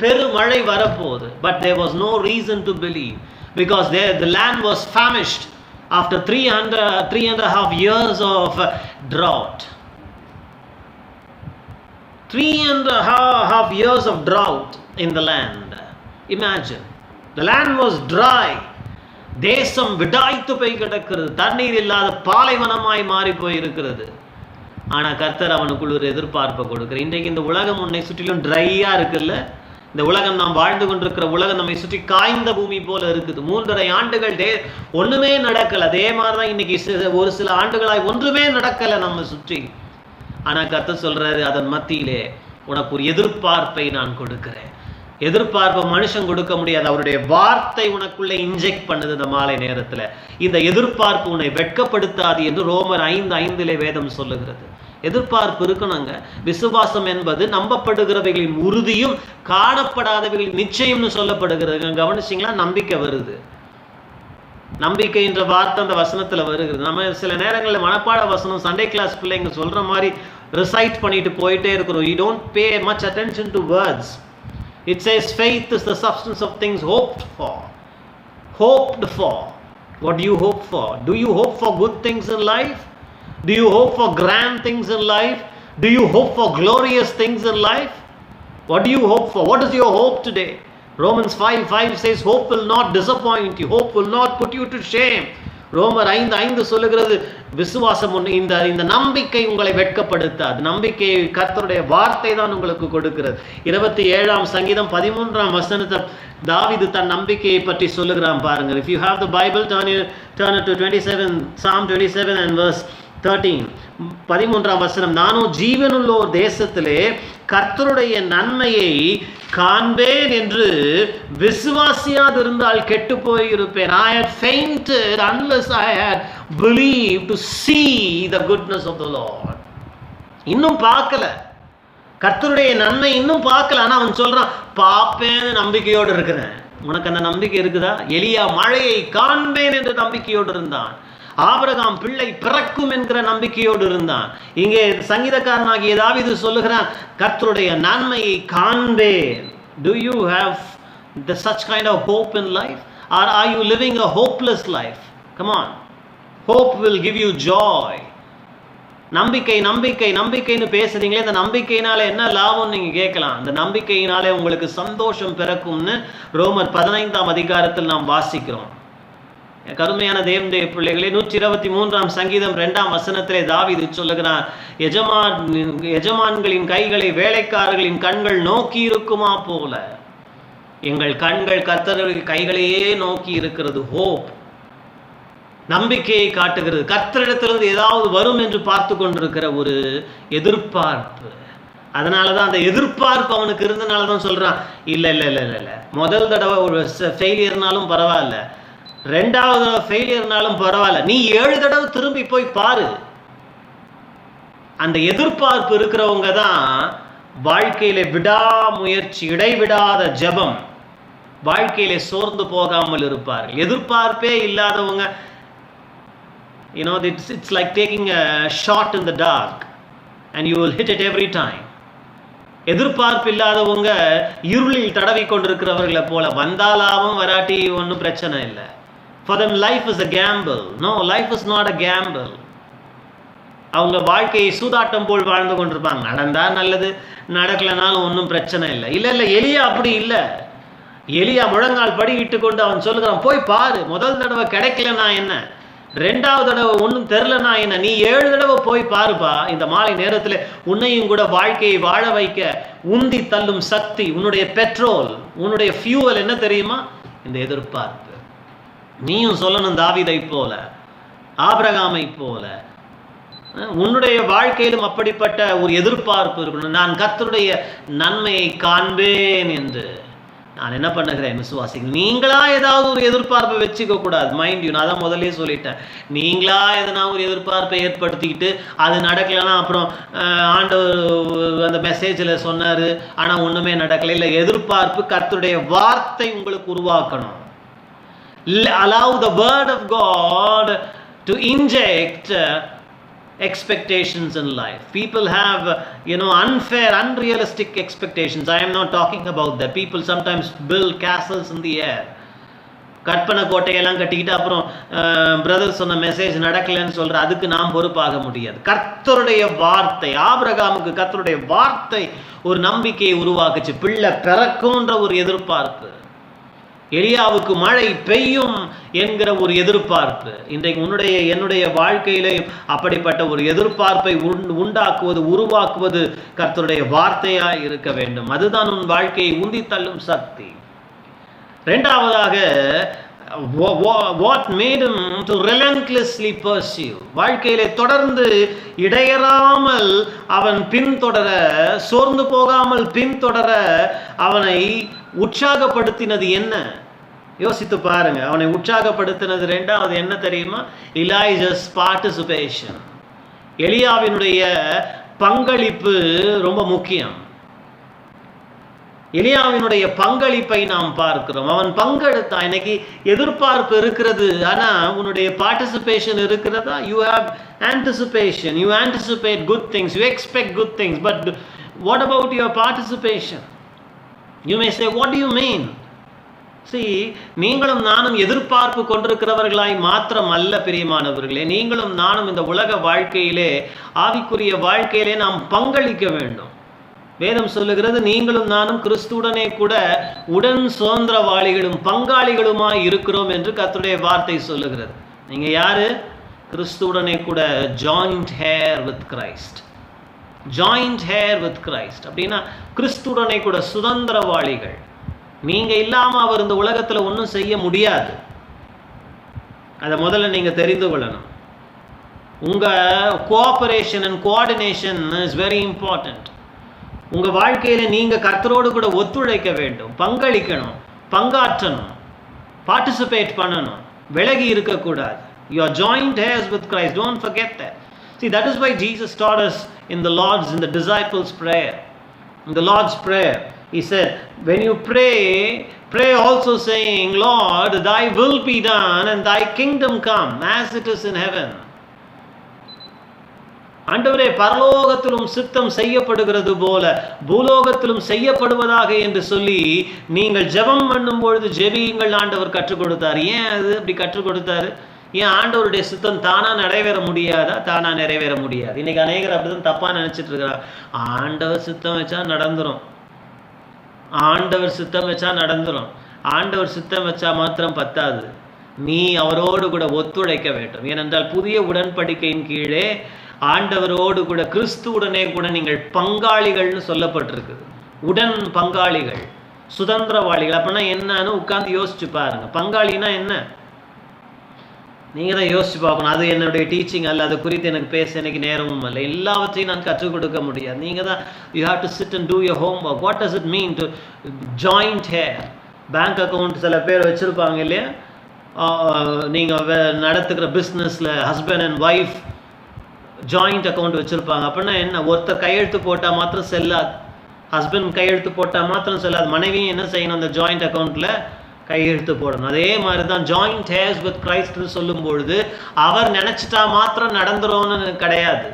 பெருமழை வரப்போகுது. But there was no reason to believe because the land was famished after 3.5 years of drought. 3.5 years of drought in the land. Imagine, the land was dry. தேசம் விடாய்த்து போய் கிடக்கிறது, தண்ணீர் இல்லாத பாலைவனமாய் மாறி போய் இருக்கிறது. ஆனா கர்த்தர் அவனுக்குள்ள ஒரு எதிர்பார்ப்பை கொடுக்கிற. இன்றைக்கு இந்த உலகம் உன்னை சுற்றிலும் ட்ரையா இருக்குல்ல. இந்த உலகம் நாம் வாழ்ந்து கொண்டிருக்கிற உலகம் நம்மை சுற்றி காய்ந்த பூமி போல இருக்குது. 3.5 ஆண்டுகள் ஒண்ணுமே நடக்கல. அதே மாதிரிதான் இன்னைக்கு ஒரு சில ஆண்டுகளாய் ஒன்றுமே நடக்கல நம்ம சுற்றி. ஆனா கர்த்தர் சொல்றாரு, அதன் மத்தியிலே உனக்கு ஒரு எதிர்பார்ப்பை நான் கொடுக்கிறேன். எதிர்பார்ப்பை மனுஷன் கொடுக்க முடியாது. அவருடைய வார்த்தை உனக்குள்ளே இன்ஜெக்ட் பண்ணுது. இந்த மாலை நேரத்தில் இந்த எதிர்பார்ப்பு உன்னை வெட்கப்படுத்தாது என்று ரோமர் 5:5 வேதம் சொல்லுகிறது. எதிர்பார்ப்பு இருக்கணுங்க. விசுவாசம் என்பது நம்பப்படுகிறவைகளின் உறுதியும் காணப்படாதவைகளின் நிச்சயம்னு சொல்லப்படுகிறது. கவனிச்சிங்களா? நம்பிக்கை வருது. நம்பிக்கை என்ற வார்த்தை அந்த வசனத்தில் வருகிறது. நம்ம சில நேரங்களில் மனப்பாட வசனம் சண்டே கிளாஸ் பிள்ளைங்க சொல்ற மாதிரி ரிசைட் பண்ணிட்டு போயிட்டே இருக்கிறோம். You don't pay much attention to words. It says faith is the substance of things hoped for. Hoped for. What do you hope for? Do you hope for good things in life? Do you hope for grand things in life? Do you hope for glorious things in life? What do you hope for? What is your hope today? Romans 5:5 says hope will not disappoint you. Hope will not put you to shame. ரோமர் 5:5 சொல்லுகிறது, விசுவாசம் இந்த நம்பிக்கை உங்களை வெட்கப்படுத்தாது. நம்பிக்கையை கர்த்தருடைய வார்த்தை தான் உங்களுக்கு கொடுக்கிறது. 27ஆம் சங்கீதம் 13ஆம் வசனத்தை தாவீது தன் நம்பிக்கையை பற்றி சொல்லுகிறான் பாருங்க. If you have the Bible, turn it to Psalm 27 and verse 13. 13ஆம் வசனம், நானும் ஜீவனுள்ளோர் தேசத்திலே கர்த்தருடைய நன்மையை காண்பேன் என்று விசுவாசியாதிருந்தால் கெட்டு போயிருப்பேன். I had fainted unless I had believed to see the goodness of the Lord. இன்னும் பார்க்கல, கர்த்தருடைய நன்மை இன்னும் பார்க்கல. ஆனா அவன் சொல்றான், பார்ப்பேன் நம்பிக்கையோடு இருக்கிறேன். உனக்கு அந்த நம்பிக்கை இருக்குதா? எலியா மழையை காண்பேன் என்று நம்பிக்கையோடு இருந்தான். ஆபிரகாம் பிள்ளை பிறக்கும் என்கிற நம்பிக்கையோடு இருந்தான். இங்கே சங்கீதக்காரனாகிய தாவீது சொல்லுகிறான், கர்த்தருடைய நன்மையை காண்பேன். Do you have such kind of hope in life, or are you living a hopeless life? Come on, hope will give you joy. நம்பிக்கை நம்பிக்கை நம்பிக்கைன்னு பேசுறீங்களே, இந்த நம்பிக்கையினால என்ன லாபம் நீங்க கேட்கலாம். இந்த நம்பிக்கையினாலே உங்களுக்கு சந்தோஷம் பிறக்கும்னு ரோமர் 15ஆம் அதிகாரத்தில் நாம் வாசிக்கிறோம். கருமையான தேவனுடைய பிள்ளைகளே, 123ஆம் சங்கீதம் 2ஆம் வசனத்திலே தாவீது சொல்லுகிறார், எஜமான்களின் கைகளை வேலைக்காரர்களின் கண்கள் நோக்கி இருக்குமா போல எங்கள் கண்கள் கர்த்தருடைய கைகளையே நோக்கி இருக்கிறது. ஹோப், நம்பிக்கையை காட்டுகிறது. கர்த்தரிடத்திலிருந்து ஏதாவது வரும் என்று பார்த்து கொண்டிருக்கிற ஒரு எதிர்பார்ப்பு. அதனாலதான் அந்த எதிர்பார்ப்பு அவனுக்கு இருந்தனாலதான் சொல்றான், இல்ல இல்ல இல்ல இல்ல முதல் தடவை ஒரு ஃபெயிலியர்னாலும் பரவாயில்ல, 2வது ஃபெயிலியர்னாலும் பரவாயில்ல, நீ 7 தடவை திரும்பி போய் பாரு. அந்த எதிர்பார்ப்பு இருக்கிறவங்க தான் வாழ்க்கையிலே விடாமுயற்சி, இடைவிடாத ஜெபம், வாழ்க்கையிலே சோர்ந்து போகாமல் இருப்பார்கள். எதிர்பார்ப்பே இல்லாதவங்க, it's like taking a shot in the dark and you will hit it every time. எதிர்பார்ப்பு இல்லாதவங்க இருளில் தடவி கொண்டிருக்கிறவர்களை போல, வந்தாலாவும் வராட்டி ஒன்றும் பிரச்சனை இல்லை. For them life is a gamble. No, life is not a gamble. அவங்க வாழ்க்கையை சூதாட்டம் போல் வாழ்ந்து கொண்டிருப்பாங்க. நடந்தா நல்லது, நடக்கலனாலும் ஒன்றும் பிரச்சனை இல்லை. இல்லை, எலியா அப்படி இல்லை. எலியா முழங்கால் படி இட்டு கொண்டு அவன் சொல்லுகிறான், போய் பாரு, முதல் தடவை கிடைக்கலனா என்ன, ரெண்டாவது தடவை ஒன்றும் தெரிலனா என்ன, நீ 7 தடவை போய் பாருப்பா. இந்த மாலை நேரத்தில் உன்னையும் கூட வாழ்க்கையை வாழ வைக்க உந்தி தள்ளும் சக்தி, உன்னுடைய பெட்ரோல், உன்னுடைய ஃபியூவல் என்ன தெரியுமா? இந்த எதிர்பார்ப்பு. நீயும் சொல்லணும், தாவீதை போல, ஆபிரகாமை போல, உன்னுடைய வாழ்க்கையிலும் அப்படிப்பட்ட ஒரு எதிர்பார்ப்பு இருக்கணும். நான் கர்த்தருடைய நன்மையை காண்பேன் என்று நான் என்ன பண்ணுகிறேன் விசுவாசிங்க. நீங்களா ஏதாவது ஒரு எதிர்பார்ப்பை வச்சுக்க கூடாது. மைண்ட் யூ, நான் தான் முதலே சொல்லிட்டேன். நீங்களா எதனா ஒரு எதிர்பார்ப்பை ஏற்படுத்திக்கிட்டு அது நடக்கலைன்னா அப்புறம் ஆண்டவர் அந்த மெசேஜில் சொன்னார் ஆனால் ஒன்றுமே நடக்கலை. இல்லை, எதிர்பார்ப்பு கர்த்தருடைய வார்த்தை உங்களுக்கு உருவாக்கணும். Allow the word of God to inject expectations in life. People have unfair, unrealistic expectations. I am not talking about that. People sometimes build castles in the air. கற்பனை கோட்டையெல்லாம் கட்டிக்கிட்டு அப்புறம் பிரதர் சொன்ன மெசேஜ் நடக்கலைன்னு சொல்ற, அதுக்கு நாம் பொறுப்பாக முடியாது. கர்த்தருடைய வார்த்தை, ஆபிரகாமுக்கு கர்த்தருடைய வார்த்தை ஒரு நம்பிக்கையை உருவாக்குச்சு. பிள்ளை பிறக்கும்ன்ற ஒரு எதிர்பார்ப்பு. எலியாவுக்கு மழை பெய்யும் என்கிற ஒரு எதிர்பார்ப்பு. இன்றைக்கு என்னுடைய வாழ்க்கையிலே அப்படிப்பட்ட ஒரு எதிர்பார்ப்பை உண்டாக்குவது, உருவாக்குவது கர்த்தருடைய வார்த்தையாய் இருக்க வேண்டும். அதுதான் உன் வாழ்க்கையை உந்தி தள்ளும் சக்தி. இரண்டாவதாக, what made him to relentlessly pursue, வாழ்க்கையிலே தொடர்ந்து இடையறாமல் அவன் பின்தொடர, சோர்ந்து போகாமல் பின்தொடர அவனை உற்சாகப்படுத்தினது என்ன? யோசித்து பாருங்க. அவனை உற்சாகப்படுத்தினது இரண்டாவது என்ன தெரியுமா? Elias participation. எலியாவினுடைய பங்களிப்பு ரொம்ப முக்கியம். எலியாவினுடைய பங்களிப்பை நாம் பார்க்கிறோம். அவன் பங்கெடுத்தான். இன்னைக்கு எதிர்பார்ப்பு இருக்கிறது, ஆனா உன்னுடைய பார்ட்டிசிபேஷன் இருக்கிறதா? You have anticipation, you anticipate good things, you expect good things, but what about your participation? You may say, what do you mean? See, நீங்களும் நானும் எதிர்பார்ப்பு கொண்டிருக்கிறவர்களாய் மாத்திரம் அல்ல பிரியமானவர்களே, நீங்களும் நானும் இந்த உலக வாழ்க்கையிலே, ஆவிக்குரிய வாழ்க்கையிலே நாம் பங்களிக்க வேண்டும். வேதம் சொல்லுகிறது, நீங்களும் நானும் கிறிஸ்துவுடனே கூட உடன் சுதந்திரவாளிகளும் பங்காளிகளுமாய் இருக்கிறோம் என்று கர்த்தருடைய வார்த்தை சொல்லுகிறது. நீங்க யாரு? கிறிஸ்துவுடனே கூட joint heir with Christ. joint heir with Christ அப்படின்னா கிறிஸ்துவுடனே கூட சுதந்திரவாளிகள். நீங்க இல்லாம அவர் இந்த உலகத்துல ஒன்றும் செய்ய முடியாது. அதை முதல்ல நீங்க தெரிந்து கொள்ளணும். உங்க cooperation and coordination is very important. உங்க வாழ்க்கையில நீங்க கர்த்தரோடு கூட ஒத்துழைக்க வேண்டும், பங்களிக்கணும், பங்காற்றணும், பார்ட்டிசிபேட் பண்ணணும், விலகி இருக்கக்கூடாது. You are joint heirs with Christ. Don't forget that. See, that is why Jesus taught us in the disciples' prayer. In the Lord's Prayer, He said, when you pray also saying, Lord, thy will be done and thy kingdom come as it is in heaven. ஆண்டவரே, பரலோகத்திலும் சித்தம் செய்யப்படுகிறது போல பூலோகத்திலும் செய்யப்படுவதாக என்று சொல்லி நீங்கள் ஜெபம் பண்ணும் பொழுது ஜெபியுங்கள் ஆண்டவர் கற்றுக் கொடுத்தார். ஏன் அது அப்படி கற்றுக் கொடுத்தாரு? ஏன் ஆண்டவருடைய சித்தம் தானா நிறைவேற முடியாதா? தானா நிறைவேற முடியாது. இன்னைக்கு அநேகர் அப்படிதான் தப்பா நினைச்சிட்டு இருக்கிறார். ஆண்டவர் சித்தம் வச்சா நடந்துரும், ஆண்டவர் சித்தம் வச்சா நடந்துரும். ஆண்டவர் சித்தம் வச்சா மாத்திரம் பத்தாது, நீ அவரோடு கூட ஒத்துழைக்க வேண்டும். ஏனென்றால் புதிய உடன்படிக்கையின் கீழே ஆண்டவரோடு கூட கிறிஸ்துவுடனே கூட நீங்கள் பங்காளிகள்னு சொல்லப்பட்டிருக்குது. உடன் பங்காளிகள், சுதந்திரவாளிகள். அப்படின்னா என்னன்னு உட்கார்ந்து யோசிச்சு பாருங்க. பங்காளினா என்ன? நீங்கள் தான் யோசிச்சு பார்க்கணும். அது என்னுடைய டீச்சிங் அல்ல, அது குறித்து எனக்கு பேச எனக்கு நேரமும் அல்ல. எல்லாவற்றையும் நான் கற்றுக் கொடுக்க முடியாது. நீங்கள் தான் you have to sit and two your home work. What does it mean to joint hair? Bank account சில பேர் வச்சுருப்பாங்க இல்லையா? நீங்கள் நடத்துகிற பிஸ்னஸில் husband and wife joint account வச்சுருப்பாங்க. அப்படின்னா என்ன? ஒருத்தர் கையெழுத்து போட்டால் மாத்திரம் செல்லாது. ஹஸ்பண்ட் கையெழுத்து போட்டால் மாத்திரம் சொல்லாது, மனைவியும் என்ன செய்யணும், அந்த ஜாயிண்ட் அக்கௌண்ட்டில் கையெழுத்து போடணும். அதே மாதிரி தான் ஜாயிண்ட் ஹேர்ஸ் வித் கிரைஸ்ட்னு சொல்லும் பொழுது அவர் நினச்சிட்டா மாத்திரம் நடந்துரும்னு கிடையாது.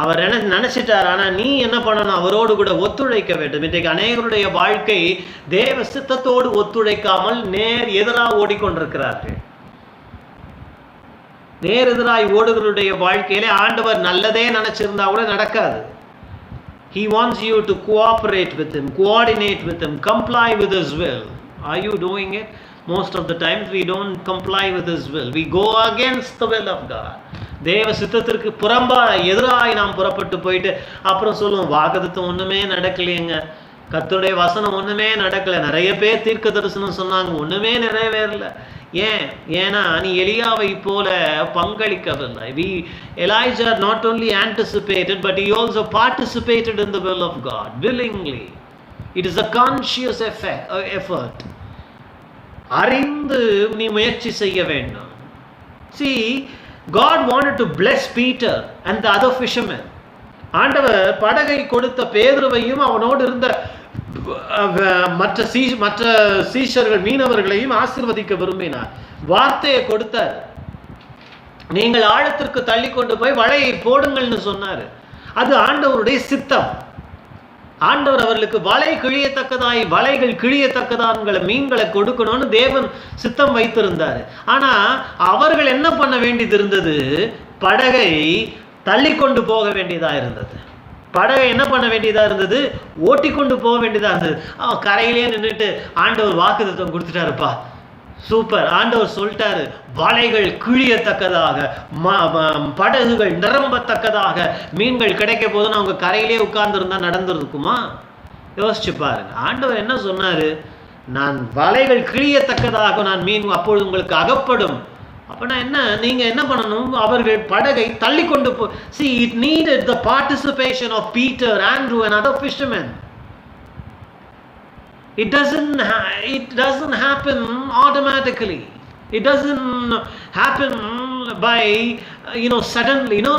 அவர் நினச்சிட்டார். ஆனால் நீ என்ன பண்ணணும், அவரோடு கூட ஒத்துழைக்க வேண்டும். இன்றைக்கு அநேகருடைய வாழ்க்கை தேவ சித்தத்தோடு ஒத்துழைக்காமல் நேர் எதிராக ஓடிக்கொண்டிருக்கிறார்கள். நேர் எதிராய் ஓடுகளுடைய வாழ்க்கையிலே ஆண்டவர் நல்லதே நினைச்சிருந்தா கூட நடக்காது. He wants you to cooperate with him, coordinate with him, comply with his will. Are you doing it? Most of the times we don't comply with his will. We go against the will of God. தேவ சித்தத்திற்கு புறம்பா எதிராய் நாம் புறப்பட்டு போயிட்டு அப்புறம் சொல்லுவோம், வாக்குத்தத்தம் ஒண்ணுமே நடக்கலையேங்க, கர்த்தருடைய வசனம் ஒண்ணுமே நடக்கல, நிறைய பேர் தீர்க்க தரிசனம் சொன்னாங்க, ஒண்ணுமே நிறைவேறல. ஏன்னா நீ எலியாவை போல பங்களிக்கவில்லை. Elijah not only anticipated but he also participated in the will of God willingly. It is a conscious effort. அறிந்து நீ முயற்சி செய்ய வேண்டும். See, God wanted to bless Peter and the other fishermen. ஆண்டவர் படகை கொடுத்த பேதுருவையும் அவனோடு இருந்த மற்ற சீஷர்கள் மீனவர்களையும் ஆசீர்வதிக்க விரும்பினார். வார்த்தையை கொடுத்தார். நீங்கள் ஆழத்திற்கு தள்ளி கொண்டு போய் வலையை போடுங்கள்னு சொன்னார். அது ஆண்டவருடைய சித்தம். ஆண்டவர் அவர்களுக்கு வலைகள் கிழியத்தக்கதான்களை மீன்களை கொடுக்கணும்னு தேவன் சித்தம் வைத்திருந்தார். ஆனா அவர்கள் என்ன பண்ண வேண்டியது இருந்தது, படகை தள்ளி கொண்டு போக வேண்டியதா இருந்தது. படகை என்ன பண்ண வேண்டியதா இருந்தது, ஓட்டி கொண்டு போக வேண்டியதா இருந்தது. கரையிலே நின்றுட்டு ஆண்டவர் வாக்குத்தத்தம் கொடுத்துட்டாருப்பா, சூப்பர். ஆண்டவர் சொல்லிட்டாரு, வலைகள் கிழியத்தக்கதாக, படகுகள் நிரம்பத்தக்கதாக மீன்கள் கிடைக்க போதுன்னு அவங்க கரையிலே உட்கார்ந்து இருந்தா நடந்துருக்குமா? யோசிச்சு பாருங்க. ஆண்டவர் என்ன சொன்னாரு, நான் வலைகள் கிழியத்தக்கதாக நான் மீன் அப்பொழுது உங்களுக்கு அகப்படும். அப்பனா என்ன, நீங்க என்ன பண்ணணும், அவர்கள் படகை தள்ளி கொண்டு போ. See, it needed the participation of Peter, Andrew and other fishermen. It doesn't happen automatically. It doesn't happen by suddenly. No,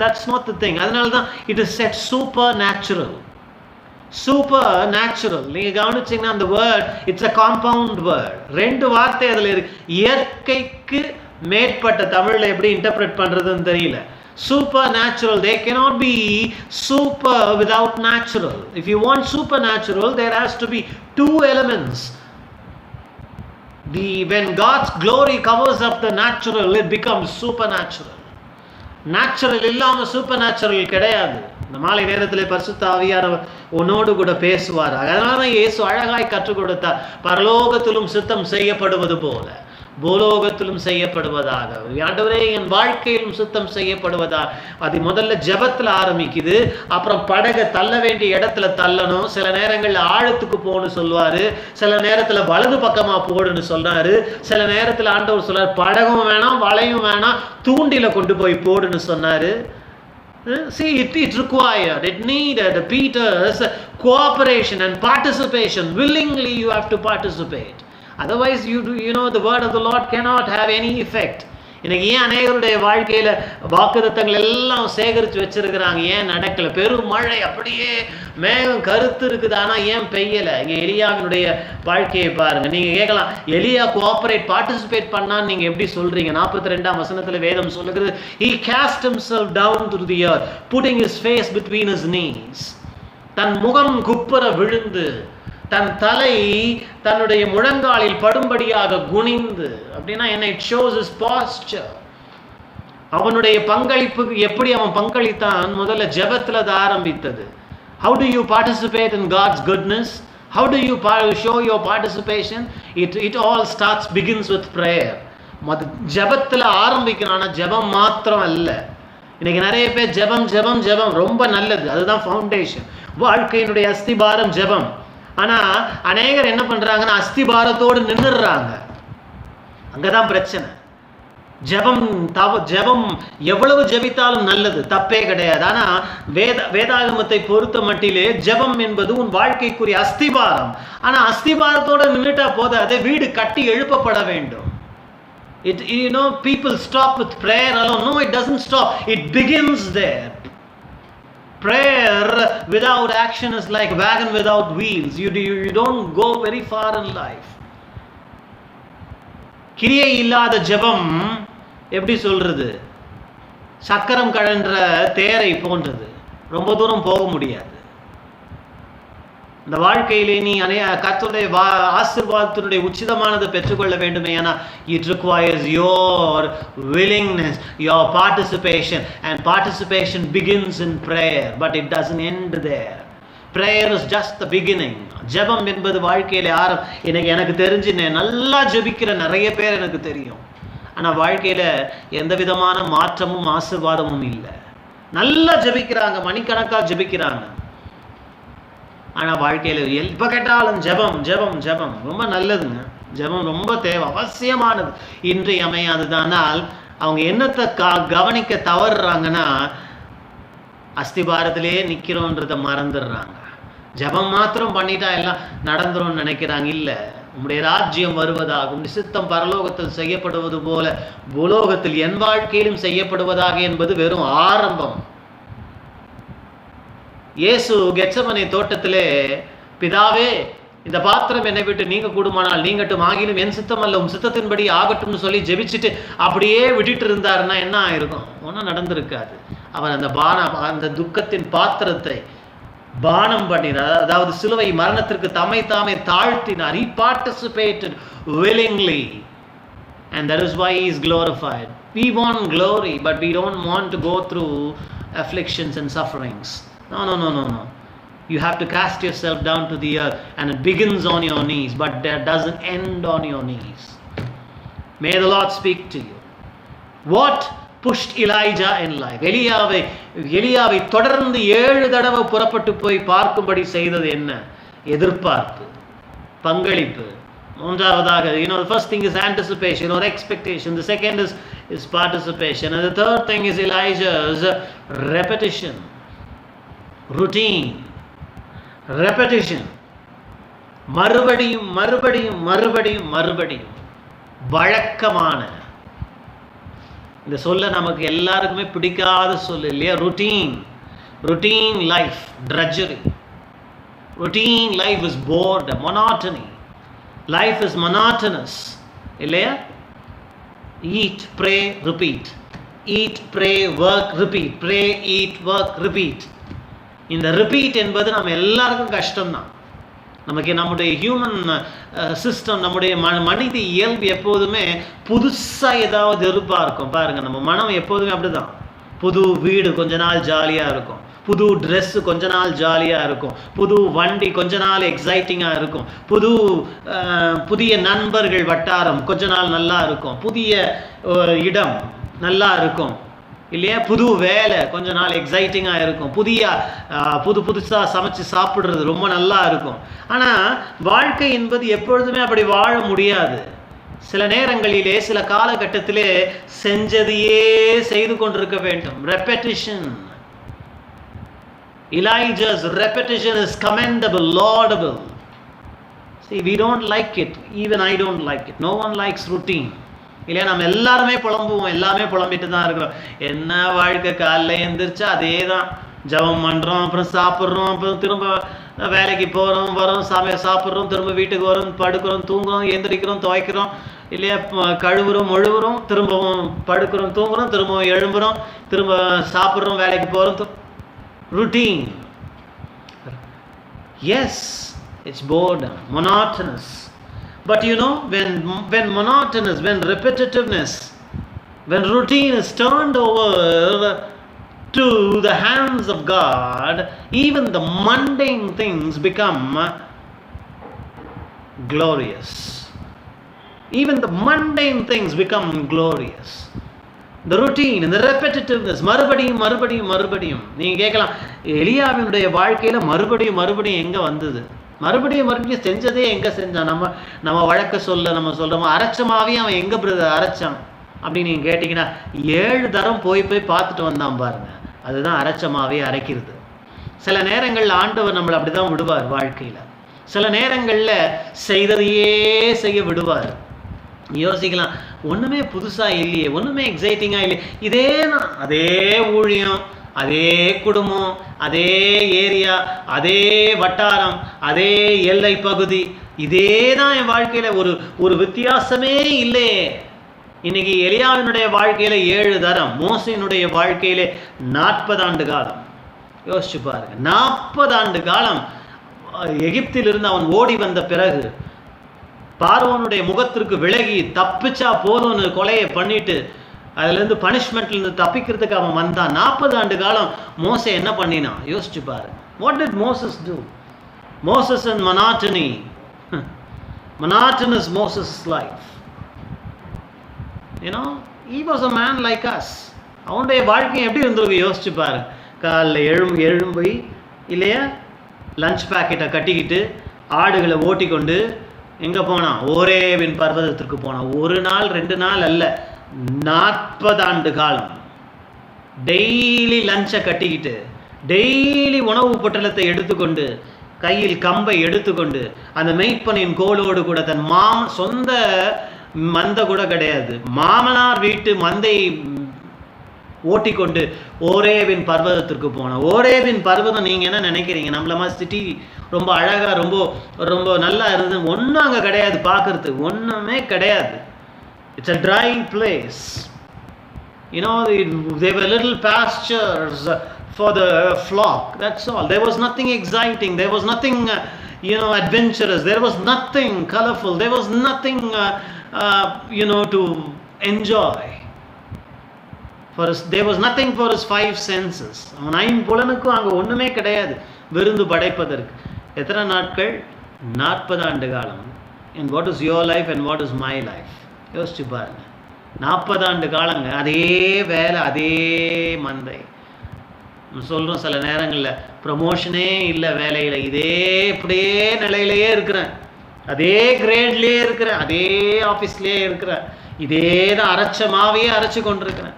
that's not the thing. அதனால தான் it is said supernatural. நீங்க கவனிச்சீங்கன்னா அந்த word it's a compound word. ரெண்டு வார்த்தை அதுல இருக்கு. இயற்கைக்கு மேற்பட்ட, தமிழ்ல எப்படி இன்டர்பிரட் பண்றதுன்னு தெரியல. Supernatural, they cannot be super without natural. If you want supernatural, there has to be two elements. When God's glory covers up the natural, it becomes supernatural. Natural இல்லாம supernatural கிடையாது. இந்த மாலை நேரத்தில் பரிசுத்த ஆவியானவர் உன்னோடு கூட பேசுவார். அதனால இயேசு அழகாய் கற்றுக் கொடுத்தார், பரலோகத்திலும் சித்தம் செய்யப்படுவது போல பூலோகத்திலும் செய்யப்படுவதாக. ஆண்டவரே, என் வாழ்க்கையிலும் சுத்தம் செய்யப்படுவதாக. அது முதல்ல ஜெபத்தில் ஆரம்பிக்குது. அப்புறம் படகை தள்ள வேண்டிய இடத்துல தள்ளணும். சில நேரங்களில் ஆழத்துக்கு போகணும்னு சொல்லுவார், சில நேரத்தில் வலது பக்கமாக போடுன்னு சொன்னார், சில நேரத்தில் ஆண்டவர் சொல்றார் படகும் வேணாம் வலையும் வேணாம் தூண்டில கொண்டு போய் போடுன்னு சொன்னார். See, it required, it needed Peter's cooperation and participation. Willingly you have to participate. Otherwise the word of the Lord cannot have any effect. இன்னைக்கு ஏன் அநேகருடைய வாழ்க்கையில் வாக்குத்தத்தங்கள் எல்லாம் சேகரித்து வச்சிருக்கிறாங்க, ஏன் நடக்கல? பெரும் மழை, அப்படியே மேகம் கருத்து இருக்குது, ஆனால் ஏன் பெய்யலை? இங்கே எலியாவினுடைய வாழ்க்கையை பாருங்கள். நீங்கள் கேட்கலாம், எலியா பார்ட்டிசிபேட் பண்ணான்னு நீங்கள் எப்படி சொல்கிறீங்க? 42ஆம் வசனத்தில் வேதம் சொல்லுகிறது, he cast himself down to the earth, putting his face between his knees. தன் முகம் குப்புற விழுந்து தன் தலை தன்னுடைய முழங்காலில் படும்படியாக குனிந்து. அப்படின்னா என்ன? It shows his pastor. அவனுடைய பங்களிப்புக்கு எப்படி அவன் பங்களித்தான்? முதல்ல ஜெபத்தில் அது ஆரம்பித்தது. How do you participate in God's goodness? How do you show your participation? It all begins with prayer. ஜெபத்தில் ஆரம்பிக்கணும். ஆனால் ஜெபம் மாத்திரம் அல்ல. இன்னைக்கு நிறைய பேர் ஜெபம் ரொம்ப நல்லது, அதுதான் ஃபவுண்டேஷன். வாழ்க்கையினுடைய அஸ்திபாரம் ஜெபம். ஆனால் அநேகர் என்ன பண்ணுறாங்கன்னா அஸ்திபாரத்தோடு நின்றுடுறாங்க. அங்கே தான் பிரச்சனை. ஜெபம் எவ்வளவு ஜெபித்தாலும் நல்லது, தப்பே கிடையாது. ஆனால் வேதாகமத்தை பொறுத்த மட்டிலே ஜெபம் என்பது உன் வாழ்க்கைக்குரிய அஸ்திபாரம். ஆனால் அஸ்திபாரத்தோடு நின்றுட்டா போதாது, வீடு கட்டி எழுப்பப்பட வேண்டும். People stop with prayer alone. No, it doesn't stop. It begins there. Prayer without action is like wagon without wheels. You don't go very far in life. கிரியை இல்லாத ஜெபம் எப்படி சொல்றது, சக்கரம் கழன்ற தேரை போன்றது, ரொம்ப தூரம் போக முடியாது. இந்த வாழ்க்கையிலே நீ கர்த்தருடைய ஆசீர்வாதத்தினுடைய உச்சிதமானதை பெற்றுக்கொள்ள வேண்டுமே, ஆனால் it requires your willingness, your participation, and participation begins in prayer, but it doesn't end there. Prayer is just the beginning. ஜெபம் என்பது வாழ்க்கையில எனக்கு தெரிஞ்சு நல்லா ஜெபிக்கிற நிறைய பேர் எனக்கு தெரியும், ஆனால் வாழ்க்கையில எந்த விதமான மாற்றமும் ஆசீர்வாதமும் இல்லை. நல்லா ஜெபிக்கிறாங்க, மணிக்கணக்காக ஜெபிக்கிறாங்க, ஆனால் வாழ்க்கையில் எப்போ கேட்டாலும் ஜெபம் ஜெபம் ஜெபம். ரொம்ப நல்லதுங்க, ஜெபம் ரொம்ப தேவை, அவசியமானது, இன்றியமையாததானால் அவங்க என்னத்தை கவனிக்க தவறுறாங்கன்னா, அஸ்திபாரத்திலே நிற்கிறோன்றதை மறந்துடுறாங்க. ஜெபம் மாத்திரம் பண்ணிட்டா எல்லாம் நடந்துரும்னு நினைக்கிறாங்க. இல்லை, உம்முடைய ராஜ்யம் வருவதாக, உம்முடைய சித்தம் பரலோகத்தில் செய்யப்படுவது போல பூலோகத்தில் என் வாழ்க்கையிலும் செய்யப்படுவதாக என்பது வெறும் ஆரம்பம். இயேசு கெத்செமனே தோட்டத்திலே, பிதாவே இந்த பாத்திரம் என்னை விட்டு நீங்க கூடுமானால் நீங்கட்டும், ஆகிலும் என் சித்தம் அல்ல உம் சித்தத்தின்படி ஆகட்டும்னு சொல்லி ஜெபிச்சுட்டு அப்படியே விட்டுட்டு இருந்தாருன்னா என்ன ஆயிருக்கும்? ஒன்றும் நடந்திருக்காது. அவர் அந்த துக்கத்தின் பாத்திரத்தை பானம் பண்ணினார், அதாவது சிலுவை மரணத்திற்கு தம்மை தாமே தாழ்த்தினார். He participated willingly, and that is why he is glorified. We want glory, but we don't want to go through afflictions and sufferings. No. You have to cast yourself down to the earth, and it begins on your knees, but that doesn't end on your knees. May the Lord speak to you. What pushed Elijah in life? எலியாவை தொடர்ந்து 7 தடவை புறப்பட்டு போய் பார்க்கும்படி செய்தது என்ன? எதிர்பார்ப்பு, பங்களிப்பு. மூன்றாவதாக, the first thing is anticipation or expectation. The second is participation, and the third thing is Elijah's repetition. Routine, repetition, மறுபடியும் வழக்கமான. இந்த சொல்ல நமக்கு எல்லாருக்குமே பிடிக்காத சொல்லு இல்லையா? routine life, drudgery. Routine life is boredom, monotony. Life is monotonous இல்லையா? Eat, pray, repeat. Eat, pray, work, repeat. Pray, eat, work, repeat. இந்த ரிப்பீட் என்பது நம்ம எல்லாருக்கும் கஷ்டம்தான். நம்முடைய ஹியூமன் சிஸ்டம், நம்முடைய மனித இயல்பு எப்போதுமே புதுசாக ஏதாவது எதிர்பார்க்கும். பாருங்கள், நம்ம மனம் எப்போதுமே அப்படிதான். புது வீடு கொஞ்ச நாள் ஜாலியாக இருக்கும், புது ட்ரெஸ்ஸு கொஞ்ச நாள் ஜாலியாக இருக்கும், புது வண்டி கொஞ்ச நாள் எக்ஸைட்டிங்காக இருக்கும், புதிய நண்பர்கள் வட்டாரம் கொஞ்ச நாள் நல்லா இருக்கும், புதிய இடம் நல்லா இருக்கும் இல்லையா? புது வேலை கொஞ்ச நாள் எக்ஸைட்டிங்காக இருக்கும், புதுசாக சமைச்சு சாப்பிட்றது ரொம்ப நல்லா இருக்கும். ஆனால் வாழ்க்கை என்பது எப்பொழுதுமே அப்படி வாழ முடியாது. சில நேரங்களிலே, சில காலகட்டத்திலே செஞ்சதையே செய்து கொண்டிருக்க வேண்டும். Repetition. Elijah's repetition is commendable, laudable. See, we don't like it. Even I don't like it. No one likes routine. இல்லையா? நம்ம எல்லாருமே புலம்புவோம், எல்லாமே புலம்பிட்டு தான் இருக்கிறோம். என்ன வாழ்க்கை, காலைல எழுந்திரிச்சா அதே தான், ஜபம் பண்ணுறோம், அப்புறம் சாப்பிட்றோம், அப்புறம் திரும்ப வேலைக்கு போகிறோம், வரோம், சாப்பிட்றோம், திரும்ப வீட்டுக்கு வரோம், படுக்கிறோம், தூங்குறோம், எழுந்திரிக்கிறோம், துவைக்கிறோம் இல்லையா, கழுவுறோம், ஒழுவுறோம், திரும்பவும் படுக்கிறோம், தூங்குறோம், திரும்பவும் எழும்புறோம், திரும்ப சாப்பிட்றோம், வேலைக்கு போகிறோம். Routine. Yes, it's boredom, monotonous. But when monotonous, when repetitiveness, when routine is turned over to the hands of God, even the mundane things become glorious. Even the mundane things become glorious. The routine and the repetitiveness, மறுபடியும். நீங்கள் கேட்கலாம், எலியாவினுடைய வாழ்க்கையில் மறுபடியும் எங்கே வந்தது? மறுபடியும் செஞ்சதே எங்கே செஞ்சான்? நம்ம வழக்க நம்ம சொல்கிறோம், அரைச்சமாவே அவன் எங்கே அரைச்சான் அப்படின்னு நீங்கள் கேட்டிங்கன்னா, 7 தரம் போய் பார்த்துட்டு வந்தான் பாருங்க. அதுதான் அரைச்சமாவே அரைக்கிறது. சில நேரங்களில் ஆண்டவர் நம்மளை அப்படி தான் விடுவார் வாழ்க்கையில். சில நேரங்களில் செய்ததையே செய்ய விடுவார். யோசிக்கலாம், ஒன்றுமே புதுசாக இல்லையே, ஒன்றுமே எக்ஸைட்டிங்காக இல்லையே, அதே ஊழியம், அதே குடும்பம், அதே ஏரியா, அதே வட்டாரம், அதே எல்லை பகுதி, இதே தான் என் வாழ்க்கையில். ஒரு வித்தியாசமே இல்லையே. இன்னைக்கு எலியாவினுடைய வாழ்க்கையில 7 தரம், மோசையினுடைய வாழ்க்கையில 40 ஆண்டு காலம். யோசிச்சு பாருங்க, 40 ஆண்டு காலம் எகிப்திலிருந்து அவன் ஓடி வந்த பிறகு பார்வோனுடைய முகத்திற்கு விலகி தப்பிச்சா போதும்னு கொலையை பண்ணிட்டு அதுலேருந்து பனிஷ்மெண்ட்லேருந்து தப்பிக்கிறதுக்கு அவன் வந்தான். 40 ஆண்டு காலம் மோசே என்ன பண்ணினான் யோசிச்சு பாரு. What did Moses do? Moses and monotonous Moses' life. You know, he was a man like us. அவனுடைய வாழ்க்கை எப்படி இருந்திருக்கு யோசிச்சு பாரு. காலைல எழும்பி இல்லையா, லஞ்ச் பேக்கெட்டை கட்டிக்கிட்டு ஆடுகளை ஓட்டி கொண்டு எங்கே போனான்? ஓரேவின் பர்வதத்திற்கு போனான். 1 நாள் 2 நாள் அல்ல, 40 ஆண்டு காலம். டெய்லி லஞ்சை கட்டிக்கிட்டு, டெய்லி உணவு பொட்டலத்தை எடுத்துக்கொண்டு, கையில் கம்பை எடுத்துக்கொண்டு, அந்த மெய்ப்பனின் கோலோடு கூட தன் சொந்த மந்தை கூட கிடையாது, மாமனார் வீட்டு மந்தை ஓட்டிக்கொண்டு ஓரேவின் பர்வதத்திற்கு போனோம். ஓரேவின் பர்வதம் நீங்கள் என்ன நினைக்கிறீங்க? நம்மள மாதிரி சிட்டி ரொம்ப அழகாக ரொம்ப ரொம்ப நல்லா இருந்தது ஒன்றும் அங்கே கிடையாது. பார்க்கறதுக்கு ஒன்றுமே கிடையாது. It's a try place. You know, they were little pastures for the flock. That's all. There was nothing exciting. There was nothing, adventurous. There was nothing colorful. There was nothing, to enjoy. There was nothing for his 5 senses. அவன் 5 புலனுக்கும் அங்கே ஒன்றுமே கிடையாது விருந்து படைப்பதற்கு. எத்தனை நாட்கள்? 40 ஆண்டு காலம். And what is your life and what is my life? யோசிச்சு பாருங்க. 40 ஆண்டு காலங்க, அதே வேலை, அதே மந்தை. சொல்கிறோம் சில நேரங்களில், ப்ரமோஷனே இல்லை வேலையில், இதே இப்படியே நிலையிலேயே இருக்கிறேன், அதே கிரேட்லேயே இருக்கிறேன், அதே ஆஃபீஸ்லேயே இருக்கிறேன், இதே தான் அரைச்ச மாவையே அரைச்சி கொண்டிருக்கிறேன்.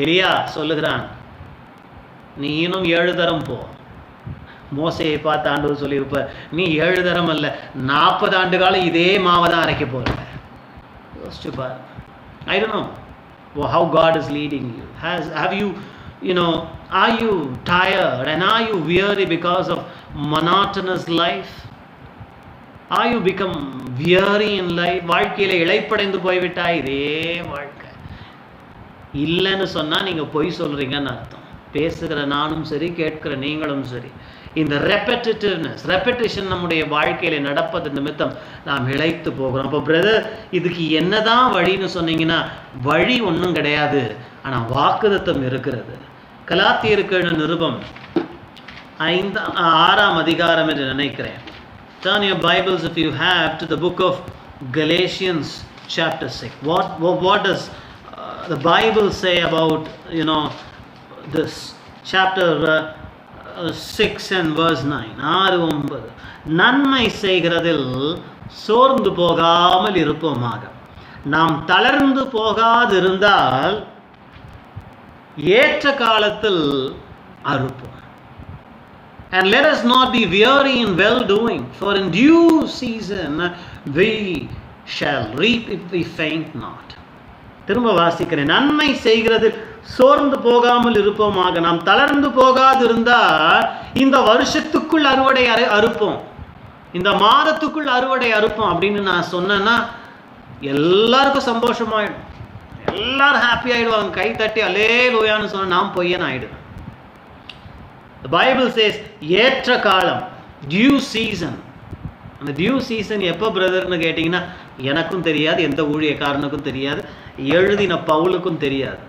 எலியா சொல்லுகிறான், நீ இன்னும் 7 தரம் போ. மோசையை பார்த்து ஆண்டவர் சொல்லியிருப்ப, நீ 7 தரம் அல்ல, 40 ஆண்டு காலம் இதே மாவை தான் அரைக்க போகிற. யோசிச்சு பாரு. I don't know how God is leading you. Are you tired and are you weary because of monotonous life? Are you become weary in life? வாழ்க்கையில் இளைப்படைந்து போய்விட்டாய். இதே வாழ்க்கை இல்லைன்னு சொன்னால் நீங்கள் பொய் சொல்கிறீங்கன்னு அர்த்தம். பேசுகிற நானும் சரி, கேட்கிற நீங்களும் சரி, இந்த ரெப்படிஷன் நம்முடைய வாழ்க்கையில் நடப்பது நிமித்தம் நாம் இழைத்து போகிறோம். அப்போ பிரதர், இதுக்கு என்னதான் வழின்னு சொன்னீங்கன்னா, வழி ஒன்றும் கிடையாது, ஆனால் வாக்குத்தத்தம் இருக்கிறது. கலாத்தியருக்கு நிருபம் 6ஆம் அதிகாரம் என்று நினைக்கிறேன். Turn your Bibles, if you have, to the book of Galatians chapter 6. What does the Bible say about this chapter 6 and verse 9? 6-9. நன்மை செய்கிறதில் சோர்ந்து போகாமல் இருப்போமாக, நாம் தளர்ந்து போகாதிருந்தால் ஏற்ற காலத்தில் அறுப்போம். And let us not be weary in well doing, for in due season we shall reap if we faint not. திரும்ப வாசிக்கிறேன். நன்மை செய்கிறதில் சோர்ந்து போகாமல் இருப்போமாக, நாம் தளர்ந்து போகாதிருந்தால் இந்த வருஷத்துக்குள் அறுவடை அறுப்போம், இந்த மாதத்துக்குள் அறுவடை அறுப்போம் அப்படின்னு நான் சொன்னேன்னா எல்லாருக்கும் சந்தோஷமாயிடும், எல்லாரும் ஹாப்பி ஆயிடுவாங்க. கை தட்டி அல்லேலூயான்னு சொன்ன நான் பொய்யன் ஆயிடுவேன். The Bible says ஏற்ற காலம், due season. அந்த டியூ சீசன் எப்போ பிரதர்னு கேட்டிங்கன்னா எனக்கும் தெரியாது, எந்த ஊழியக்காரனுக்கும் தெரியாது, எழுதின பவுலுக்கும் தெரியாது.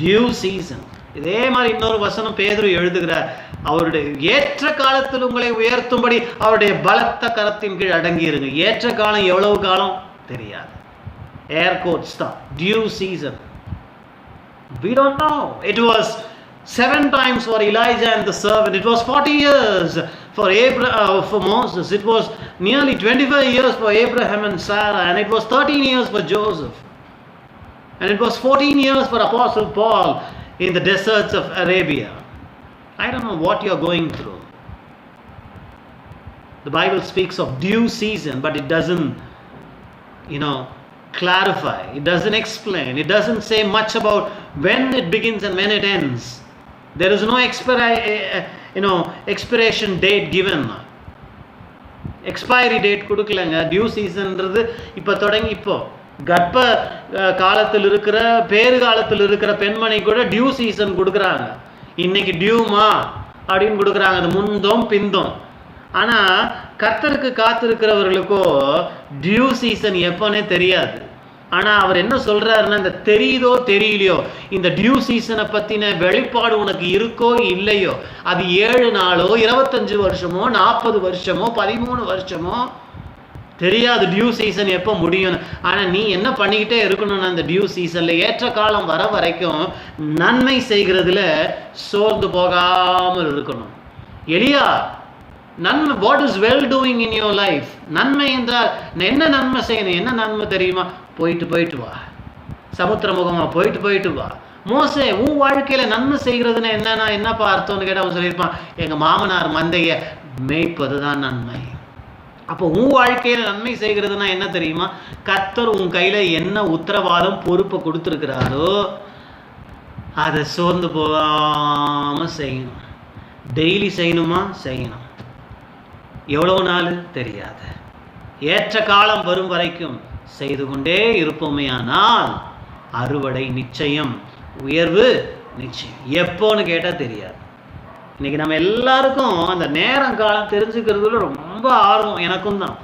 Due season. இதே மாதிரி இன்னொரு வசனம் பேதுரு எழுதுகிறார், அவருடைய ஏற்ற காலத்தில் உங்களை உயர்த்தும்படி அவருடைய பலத்த கரத்தின் கீழ் அடங்கியிருங்க. ஏற்ற காலம் எவ்வளவு காலம் தெரியாது. ஏர் கோட்ஸ் தான் due season. We don't know. It was 7 times for Elijah and the servant. It was 40 years for Moses. It was nearly 25 years for Abraham and Sarah, and it was 13 years for Joseph, and it was 14 years for Apostle Paul in the deserts of Arabia. I don't know what you're going through. The Bible speaks of due season, but it doesn't clarify, it doesn't explain, it doesn't say much about when it begins and when it ends. There is no expiration date given. Expiry date கொடுக்கலங்க. Dew சீசன்ன்றது இப்போ தொடங்கி, இப்போ கர்ப்ப காலத்தில் இருக்கிற பேறு காலத்தில் இருக்கிற பெண்மணி கூட டியூ சீசன் கொடுக்குறாங்க. இன்னைக்கு டியூமா அப்படின்னு கொடுக்குறாங்க, அது முந்தும் பிந்தும். ஆனால் கர்த்தருக்கு காத்திருக்கிறவர்களுக்கோ டியூ சீசன் எப்போனே தெரியாது. ஆனால் அவர் என்ன சொல்கிறாருன்னா, இந்த தெரியுதோ தெரியலையோ, இந்த டியூ சீசனை பற்றின வெளிப்பாடு உனக்கு இருக்கோ இல்லையோ, அது 7 நாளோ 25 வருஷமோ 40 வருஷமோ 13 வருஷமோ தெரியாது டியூ சீசன் எப்போ முடியும். ஆனால் நீ என்ன பண்ணிக்கிட்டே இருக்கணும்னா, அந்த டியூ சீசனில் ஏற்ற காலம் வர வரைக்கும் நன்மை செய்கிறதுல சோர்ந்து போகாமல் இருக்கணும். எலியா, நன்மை, what is well doing in your life? நன்மை என்றால் என்ன நன்மை செய்யணும்? என்ன நன்மை தெரியுமா? போயிட்டு வா, சமுத்திர முகமா போயிட்டு வா. மோசே, உன் வாழ்க்கையில் நன்மை செய்கிறதுன்னு என்னப்பா அர்த்தம்னு கேட்டால் அவன் சொல்லியிருப்பான், எங்கள் மாமனார் மந்தையை மேய்ப்பது தான் நன்மை. அப்போ உன் வாழ்க்கையில் நன்மை செய்கிறதுனா என்ன தெரியுமா? கர்த்தர் உன் கையில் என்ன உத்தரவாதம் பொறுப்பை கொடுத்துருக்கிறாரோ அதை சோர்ந்து போகாமல் செய்யணும். டெய்லி செய்யணுமா? செய்யணும். எவ்வளோ நாள் தெரியாது. ஏற்ற காலம் வரும் வரைக்கும் செய்து கொண்டே இருப்போமேயானால் அறுவடை நிச்சயம், உயர்வு நிச்சயம். எப்போன்னு கேட்டால் தெரியாது. இன்னைக்கு நம்ம எல்லாருக்கும் அந்த நேரம் காலம் தெரிஞ்சுக்கிறதுல ரொம்ப ஆர்வம். எனக்கும் தான்.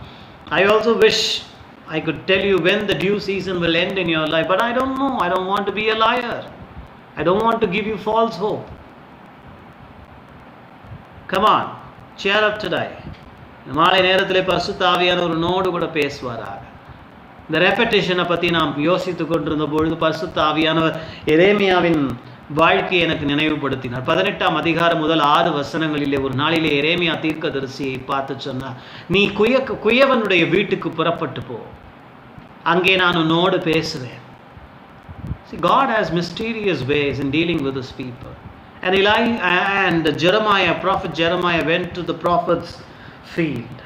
I also wish I could tell you when the due season will end in your life, but I don't know. I don't want to be a liar. I don't want to give you false hope. Come on, cheer up today. மாலை நேரத்தில் பரிசுத்த ஆவியானவர் ஒரு node கூட பேசுவாராக. இந்த ரெப்படேஷனை பற்றி நாம் யோசித்து கொண்டிருந்த பொழுது பரிசுத்த ஆவியானவர் எரேமியாவின் வாழ்க்கையை எனக்கு நினைவுபடுத்தினார். 18ஆம் அதிகாரம் முதல் 6 வசனங்களிலே ஒரு நாளிலே எரேமியா தீர்க்கதரிசியை பார்த்து சொன்னார், நீ குயவனுடைய வீட்டுக்கு புறப்பட்டு போ, அங்கே நான் உன்னோடு பேசுவேன். See, God has mysterious ways in dealing with his people. And Jeremiah, prophet Jeremiah went to the prophet's field.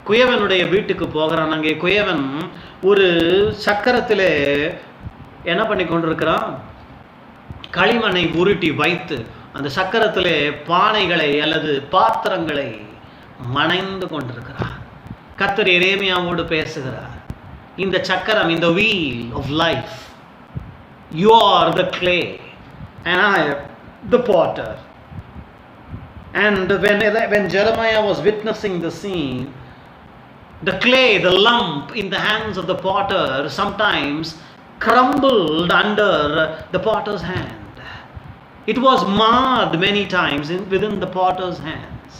குயவனுடைய வீட்டுக்கு போகிறான். அங்கே குயவன் ஒரு சக்கரத்தில் என்ன பண்ணி கொண்டிருக்கிறான்? களிமண்ணை உருட்டி வைத்து அந்த சக்கரத்திலே பானைகளை அல்லது பாத்திரங்களை மணைந்து கொண்டிருக்கிறார். கர்த்தர் எரேமியாவோடு பேசுகிறார். இந்த சக்கரம், இந்த wheel of life, you are the clay and I am the potter. And when Jeremiah was witnessing the scene, the clay, the lump in the hands of the potter sometimes crumbled under the potter's hand. It was marred many times within the potter's hands.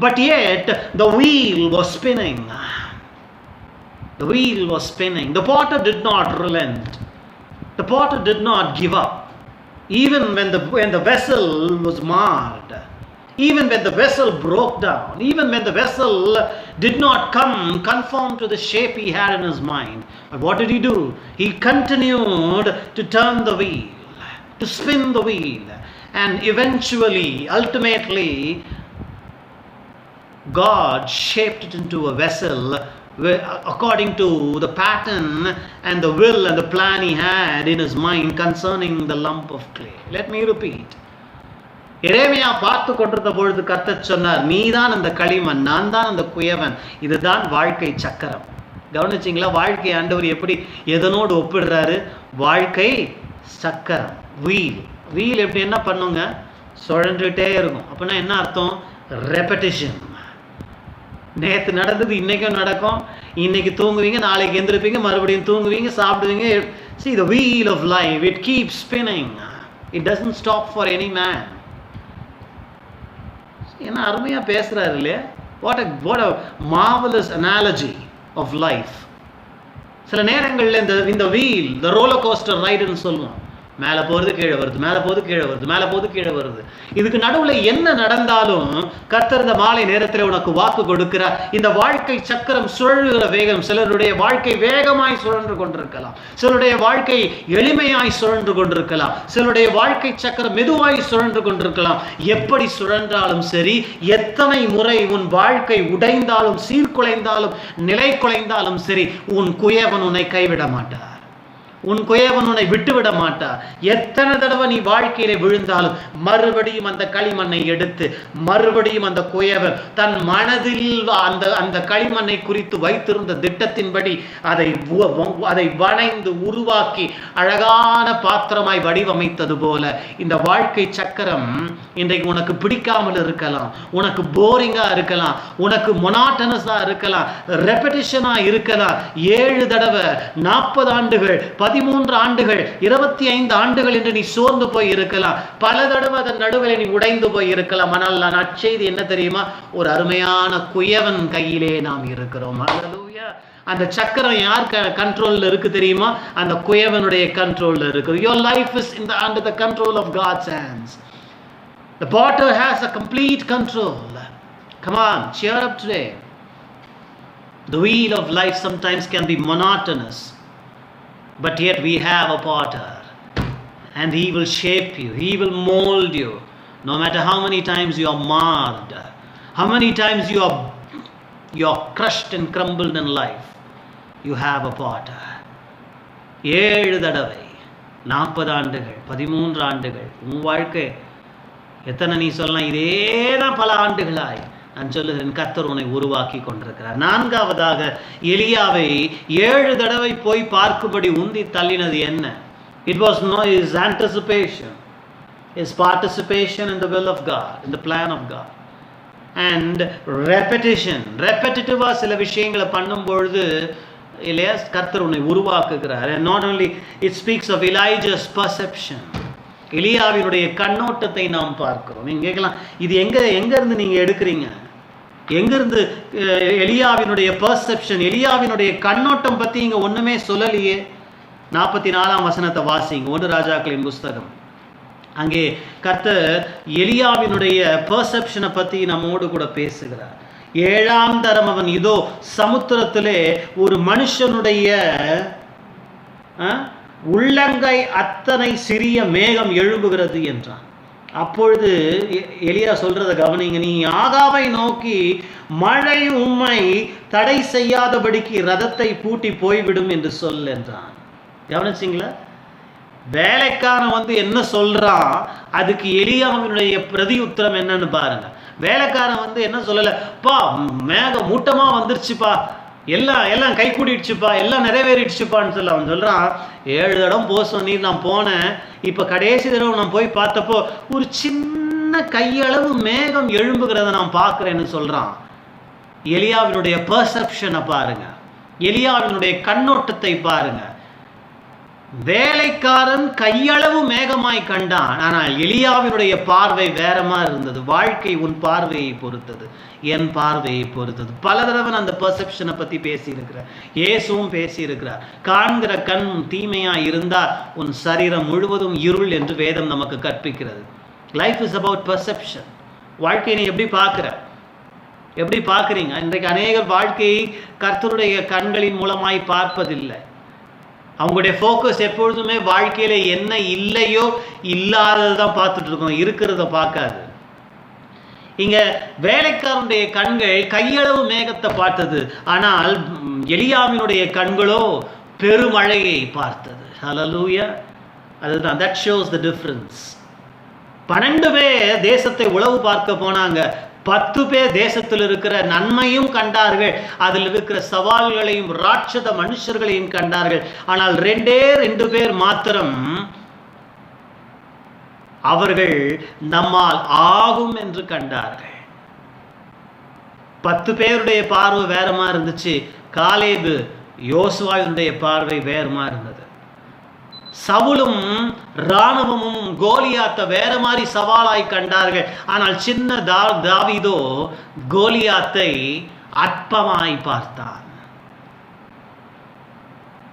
But yet the wheel was spinning. The wheel was spinning. The potter did not relent. The potter did not give up. Even when the vessel was marred, even when the vessel broke down, even when the vessel did not conform to the shape he had in his mind. But what did he do? He continued to turn the wheel, to spin the wheel, and eventually, ultimately, God shaped it into a vessel according to the pattern and the will and the plan he had in his mind concerning the lump of clay. Let me repeat. எரேமியா பார்த்து கொண்டிருந்த பொழுது கர்த்தர் சொன்னார், நீதான் அந்த களிமண், நான் தான் அந்த குயவன், இதுதான் வாழ்க்கை சக்கரம். கவனிச்சிங்களா? வாழ்க்கை ஆண்டவர் எப்படி எதனோடு ஒப்பிடுறாரு? வாழ்க்கை சக்கரம், வீல். வீல் எப்படி என்ன பண்ணுங்க? சுழன்றுட்டே இருக்கும். அப்படின்னா என்ன அர்த்தம்? ரெப்படிஷன். நேற்று நடந்தது இன்னைக்கும் நடக்கும். இன்னைக்கு தூங்குவீங்க, நாளைக்கு எந்திருப்பீங்க, மறுபடியும் தூங்குவீங்க, சாப்பிடுவீங்க. See, the wheel of life, it keeps spinning. It doesn't stop for any man. என்ன அருமையா பேசுறாரு இல்லையா? What a marvelous analogy of life. சில நேரங்களில் இந்த வீல், the roller coaster rideன்னு சொல்லுவோம். மேலே போகிறது கீழே வருது, மேலே போகுது கீழே வருது, மேலே போகுது கீழே வருது. இதுக்கு நடுவில் என்ன நடந்தாலும் கர்த்தர் இந்த மாலை நேரத்தில் உனக்கு வாக்கு கொடுக்கிறார். இந்த வாழ்க்கை சக்கரம் சுழல்கிற வேகம், சிலருடைய வாழ்க்கை வேகமாய் சுழன்று கொண்டிருக்கலாம், சிலருடைய வாழ்க்கை எளிமையாய் சுழன்று கொண்டிருக்கலாம், சிலருடைய வாழ்க்கை சக்கரம் மெதுவாய் சுழன்று கொண்டிருக்கலாம். எப்படி சுழன்றாலும் சரி, எத்தனை முறை உன் வாழ்க்கை உடைந்தாலும் சீர்குலைந்தாலும் நிலை குலைந்தாலும் சரி, உன் குயவன் உன்னை கைவிட மாட்டார். உன் குயவன் உன்னை விட்டுவிட மாட்டார். எத்தனை தடவை நீ வாழ்க்கையில விழுந்தாலும் மறுபடியும் அந்த களிமண்ணை எடுத்து மறுபடியும் அந்த குயவன் தன் மனதில் அந்த களிமண்ணை குறித்து வைத்திருந்த திட்டத்தின்படி அதை வணைந்து உருவாக்கி அழகான பாத்திரமாய் வடிவமைத்தது போல இந்த வாழ்க்கை சக்கரம் இன்றைக்கு உனக்கு பிடிக்காமல் இருக்கலாம், உனக்கு போரிங்கா இருக்கலாம், உனக்கு மொனாட்டனஸா இருக்கலாம், ரெப்படிஷனா இருக்கலாம். 7 தடவை 40 ஆண்டுகள் 13 ஆண்டுகள் 25 ஆண்டுகள் என்று நீ சோர்ந்து போய் இருக்கலாம். பல தடவை அதன் நடுவில் நீ உடைந்து போய் இருக்கலாம். ஆனால் நற்செய்தி என்ன தெரியுமா? ஒரு அருமையான குயவன் கையிலே நாம் இருக்கிறோம். ஹல்லேலூயா. அந்த சக்கரம் யார் கண்ட்ரோல்ல இருக்கு தெரியுமா? அந்த குயவனுடைய கண்ட்ரோல்ல இருக்கு. Your life is under the control of God's hands. The potter has a complete control. Come on, cheer up today. The wheel of life sometimes can be monotonous, but yet we have a potter, and he will shape you, he will mold you. No matter how many times you are marred, how many times you are crushed and crumbled in life, you have a potter. 7 தடவை 40 ஆண்டுகள் 13 ஆண்டுகள் உன் வாழ்க்கை எத்தனை நீ சொல்லலாம்? இதேதான் பல ஆண்டுகளாய் நான் சொல்லுகிறேன், கர்த்தர் உன்னை உருவாக்கி கொண்டிருக்கிறார். 4வதாக எலியாவை 7 தடவை போய் பார்க்கும்படி உந்தி தள்ளினது என்ன? It was not his anticipation, his participation in the will of God, in the plan of God, and repetition. repetitive-ஆ சில விஷயங்களை பண்ணும் பொழுது இல்லையா கர்த்தர் உன்னை உருவாக்குகிறார். And not only it speaks of Elijah's perception, எலியாவினுடைய கண்ணோட்டத்தை நாம் பார்க்கிறோம். நீங்க கேட்கலாம், இது எங்க இருந்து நீங்க எடுக்கிறீங்க? எங்கிருந்து எலியாவினுடைய பெர்செப்ஷன், எலியாவினுடைய கண்ணோட்டம் பத்தி இங்க ஒண்ணுமே சொல்லலையே. 44ஆம் வசனத்தை வாசிங்க, 1 ராஜாக்களின் புஸ்தகம். அங்கே கர்த்தர் எலியாவினுடைய பெர்செப்ஷனை பத்தி நம்மோடு கூட பேசுகிறார். 7ஆம் தரம் அவன் இதோ சமுத்திரத்திலே ஒரு மனுஷனுடைய உள்ளங்கை அத்தனை சிறிய மேகம் எழும்புகிறது என்றான். அப்பொழுது எலியா சொல்றத கவனிங்க, நீ ஆகாவை நோக்கி மழை உம்மை தடை செய்யாதபடிக்கு ரதத்தை பூட்டி போய்விடும் என்று சொல் என்றான். கவனிச்சிங்களா? வேலைக்காரன் என்ன சொல்றான், அதுக்கு எலியாவினுடைய பிரதி உத்தரம் என்னன்னு பாருங்க. வேலைக்காரன் என்ன சொல்லல, பா மேகம் மூட்டமா வந்துருச்சுப்பா, எல்லாம் கை கூட்டிடுச்சுப்பா, எல்லாம் நிறைவேறிடுச்சுப்பான்னு சொல்ல. அவன் சொல்றான், 7 தடவை போக சொன்னீர், நான் போனேன், இப்ப கடைசி தடவை நான் போய் பார்த்தப்போ ஒரு சின்ன கையளவு மேகம் எழும்புகிறத நான் பார்க்கிறேன்னு சொல்றான். எலியாவினுடைய பெர்செப்ஷனை பாருங்க, எலியாவினுடைய கண்ணோட்டத்தை பாருங்க. வேலைக்காரன் கையளவு மேகமாய் கண்டான், ஆனால் எலியாவினுடைய பார்வை வேறமா இருந்தது. வாழ்க்கை உன் பார்வையை பொறுத்தது, என் பார்வையை பொறுத்தது. பல தடவை அந்த பெர்செப்ஷனை பத்தி பேசி இருக்கிறார், இயேசுவும் பேசி இருக்கிறார். காண்கிற கண் தீமையா இருந்தால் உன் சரீரம் முழுவதும் இருள் என்று வேதம் நமக்கு கற்பிக்கிறது. Life is about perception. வாழ்க்கையை நீ எப்படி பார்க்குறீங்க? இன்றைக்கு அநேகர் வாழ்க்கையை கர்த்தருடைய கண்களின் மூலமாய் பார்ப்பதில்லை. அவங்களுடைய ஃபோக்கஸ் எப்பொழுதுமே வாழ்க்கையில என்ன இல்லையோ இல்லாததான் பார்த்துட்டு இருக்கோம், இருக்கிறத பார்க்காது. இங்க வேலைக்காரனுடைய கண்கள் கையளவு மேகத்தை பார்த்தது, ஆனால் எலியாவினுடைய கண்களோ பெருமழையை பார்த்தது. ஹல்லேலூயா. அதுதான், that shows the difference. 12 பேர் தேசத்தை உளவு பார்க்க போனாங்க, 10 பேர் தேசத்தில் இருக்கிற நன்மையும் கண்டார்கள், அதில் இருக்கிற சவால்களையும் ராட்சத மனுஷர்களையும் கண்டார்கள். ஆனால் 2 பேர் மாத்திரம் அவர்கள் நம்மால் ஆகும் என்று கண்டார்கள். 10 பேருடைய பார்வை வேறமா இருந்துச்சு, காலேபு யோசுவாவினுடைய பார்வை வேறமா இருந்தது. சவுலும் இராணுவமும் கோலியாத்தை வேற மாதிரி சவாலாய் கண்டார்கள். ஆனால் சின்ன தாவீதோ கோலியாத்தை அற்பமாய் பார்த்தான்.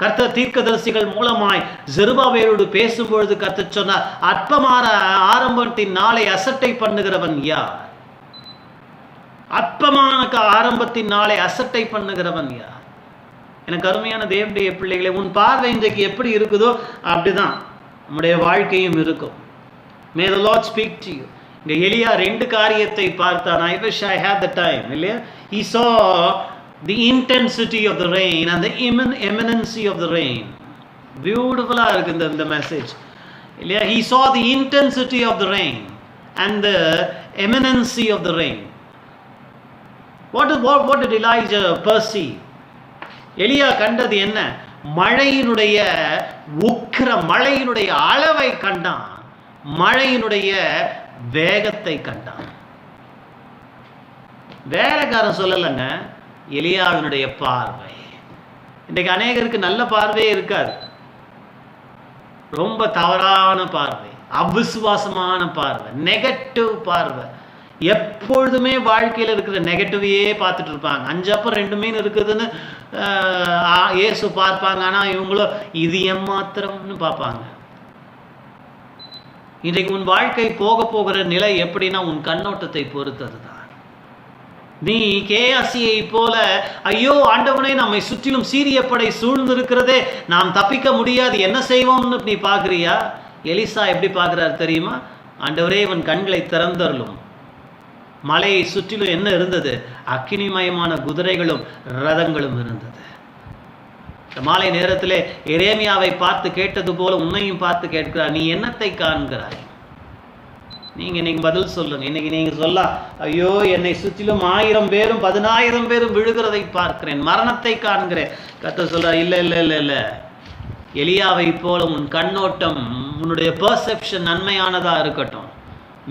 கர்த்தர் தீர்க்கதரிசிகள் மூலமாய் செருபாபேலோடு பேசும்பொழுது கர்த்தர் சொன்னார், அற்பமான ஆரம்பத்தின் நாளை அசட்டை பண்ணுகிறவன் யார்? அற்பமான ஆரம்பத்தின் நாளை அசட்டை பண்ணுகிறவன் யார்? எனக்கு அருமையான தேவனுடைய பிள்ளைகளை, உன் பார்வை இன்றைக்கு எப்படி இருக்குதோ அப்படிதான் நம்முடைய வாழ்க்கையும் இருக்கும். May the Lord speak to you. இந்த எலியா 2 காரியத்தை பார்த்தான். I wish I had the time, இல்லையா? He saw the intensity of the rain and the imminency of the rain. பியூட்டிஃபுல்லாக இருக்குது இந்த மெசேஜ் இல்லையா? he saw the intensity of the rain and the eminency of the rain. What did Elijah perceive? எலியா கண்டது என்ன? மழையினுடைய மழையினுடைய அளவை கண்டான், மழையினுடைய வேகத்தை கண்டான். வேலைக்காரன் சொல்லலைங்க, எலியாவினுடைய பார்வை. இன்றைக்கு அநேகருக்கு நல்ல பார்வையே இருக்காது, ரொம்ப தவறான பார்வை, அவிசுவாசமான பார்வை, நெகட்டிவ் பார்வை. எப்பொழுதுமே வாழ்க்கையில் இருக்கிற நெகட்டிவையே பார்த்துட்டு இருப்பாங்க. 5 அப்பம் 2 மீன் இருக்குதுன்னு இயேசு பார்ப்பாங்க, ஆனால் இவங்களோ இது ஏமாத்திரம்னு பார்ப்பாங்க. இன்றைக்கு உன் வாழ்க்கை போகிற நிலை எப்படின்னா உன் கண்ணோட்டத்தை பொறுத்தது தான். நீ கேயாசியை போல ஐயோ ஆண்டவனே நம்மை சுற்றிலும் சீரிய படை சூழ்ந்திருக்கிறதே, நாம் தப்பிக்க முடியாது, என்ன செய்வோம்னு நீ பார்க்குறியா? எலிசா எப்படி பார்க்குறாரு தெரியுமா? ஆண்டவரே இவன் கண்களை திறந்தருளும். மலையை சுற்றிலும் என்ன இருந்தது? அக்கினிமயமான குதிரைகளும் ரதங்களும் இருந்தது. மாலை நேரத்திலே எரேமியாவை பார்த்து கேட்டது போல உன்னையும் பார்த்து கேட்கிறார், நீ என்னத்தை காண்கிறாய்? நீங்க பதில் சொல்லுங்க. இன்னைக்கு நீங்க சொல்ல, ஐயோ என்னை சுற்றிலும் 1000 பேரும் 10000 பேரும் விழுகிறதை பார்க்கிறேன், மரணத்தை காண்கிறேன். கர்த்தர் சொல்றார், இல்ல இல்ல இல்ல இல்ல, எலியாவை போல உன் கண்ணோட்டம், உன்னுடைய பெர்செப்ஷன் நன்மையானதா இருக்கட்டும்,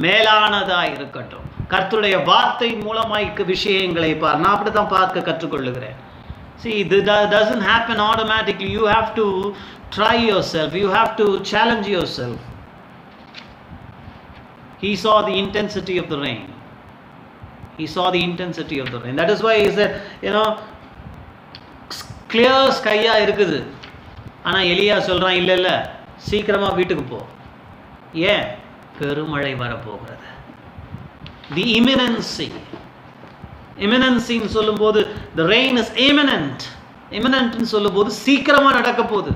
மேலானதா இருக்கட்டும். கர்த்தருடைய வார்த்தை மூலமாய்க்கு விஷயங்களை பார். நான் அப்படித்தான் பார்க்க கற்றுக்கொள்ளுகிறேன். See, this doesn't happen automatically. You have to try yourself. You have to challenge yourself. He saw the intensity of the rain. He saw the intensity of the rain. That is why he said, clear sky-ஆ இருக்குது. ஆனால் எலியா சொல்கிறான், இல்லை இல்லை சீக்கிரமாக வீட்டுக்கு போ. ஏன்? பெருமழை வரப்போகிறது. The imminency. Imminencyன்னு சொல்லும்போது the rain is imminent. Imminentன்னு சொல்லும்போது சீக்கிரமாக நடக்க போகுது.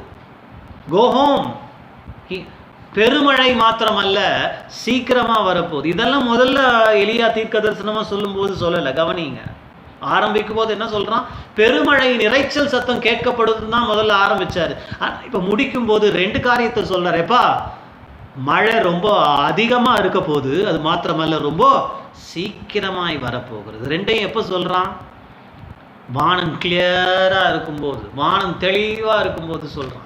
Go home. பெருமழை மாத்திரமல்ல, சீக்கிரமாக வரப்போகுது. இதெல்லாம் முதல்ல எலியா தீர்க்க தரிசனமாக சொல்லும்போது சொல்லலை, கவனிங்க. ஆரம்பிக்கும் போது என்ன சொல்கிறான்? பெருமழையின் இறைச்சல் சத்தம் கேட்கப்படுதுன்னு தான் முதல்ல ஆரம்பித்தார். இப்போ முடிக்கும் போது 2 காரியத்தை சொல்கிறார். எப்பா, மழை ரொம்ப அதிகமாக இருக்க போகுது, அது மாத்திரமல்ல ரொம்ப சீக்கிரமாய் வரப்போகிறது. 2ஐயும் எப்போ சொல்கிறான்? வானம் கிளியராக இருக்கும்போது, வானம் தெளிவாக இருக்கும்போது சொல்கிறான்.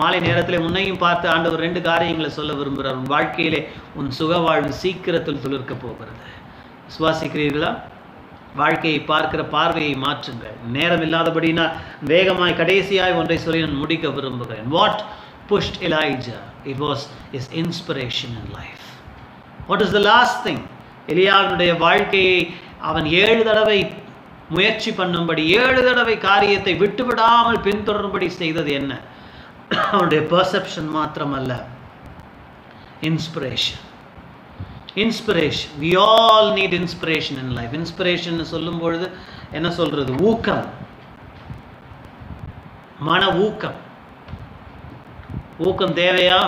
மாலை நேரத்தில் முன்னையும் பார்த்து ஆண்டவர் 2 காரியங்களை சொல்ல விரும்புகிறார். உன் வாழ்க்கையிலே உன் சுகவாழ்வு சீக்கிரத்தில் துளிர்க்க போகிறது. விசுவாசிக்கிறீர்களா? வாழ்க்கையை பார்க்கிற பார்வையை மாற்றுங்கள். நேரம் இல்லாதபடினா வேகமாய் கடைசியாய் ஒன்றை சொல்லி நான் முடிக்க விரும்புகிறேன். What pushed Elijah? It was his inspiration in life. What is the last thing? எலியாவினுடைய வாழ்க்கையை அவன் 7 தடவை முயற்சி பண்ணும்படி, 7 தடவை காரியத்தை விட்டுவிடாமல் பின்தொடரும்படி செய்தது என்ன? அவனுடைய பெர்செப்ஷன் மாத்திரமல்ல, inspiration. Inspiration. we all need inspiration in life. Inspiration சொல்லும் பொழுது என்ன சொல்றது? ஊக்கம், மன ஊக்கம். ஊக்கம் தேவையா?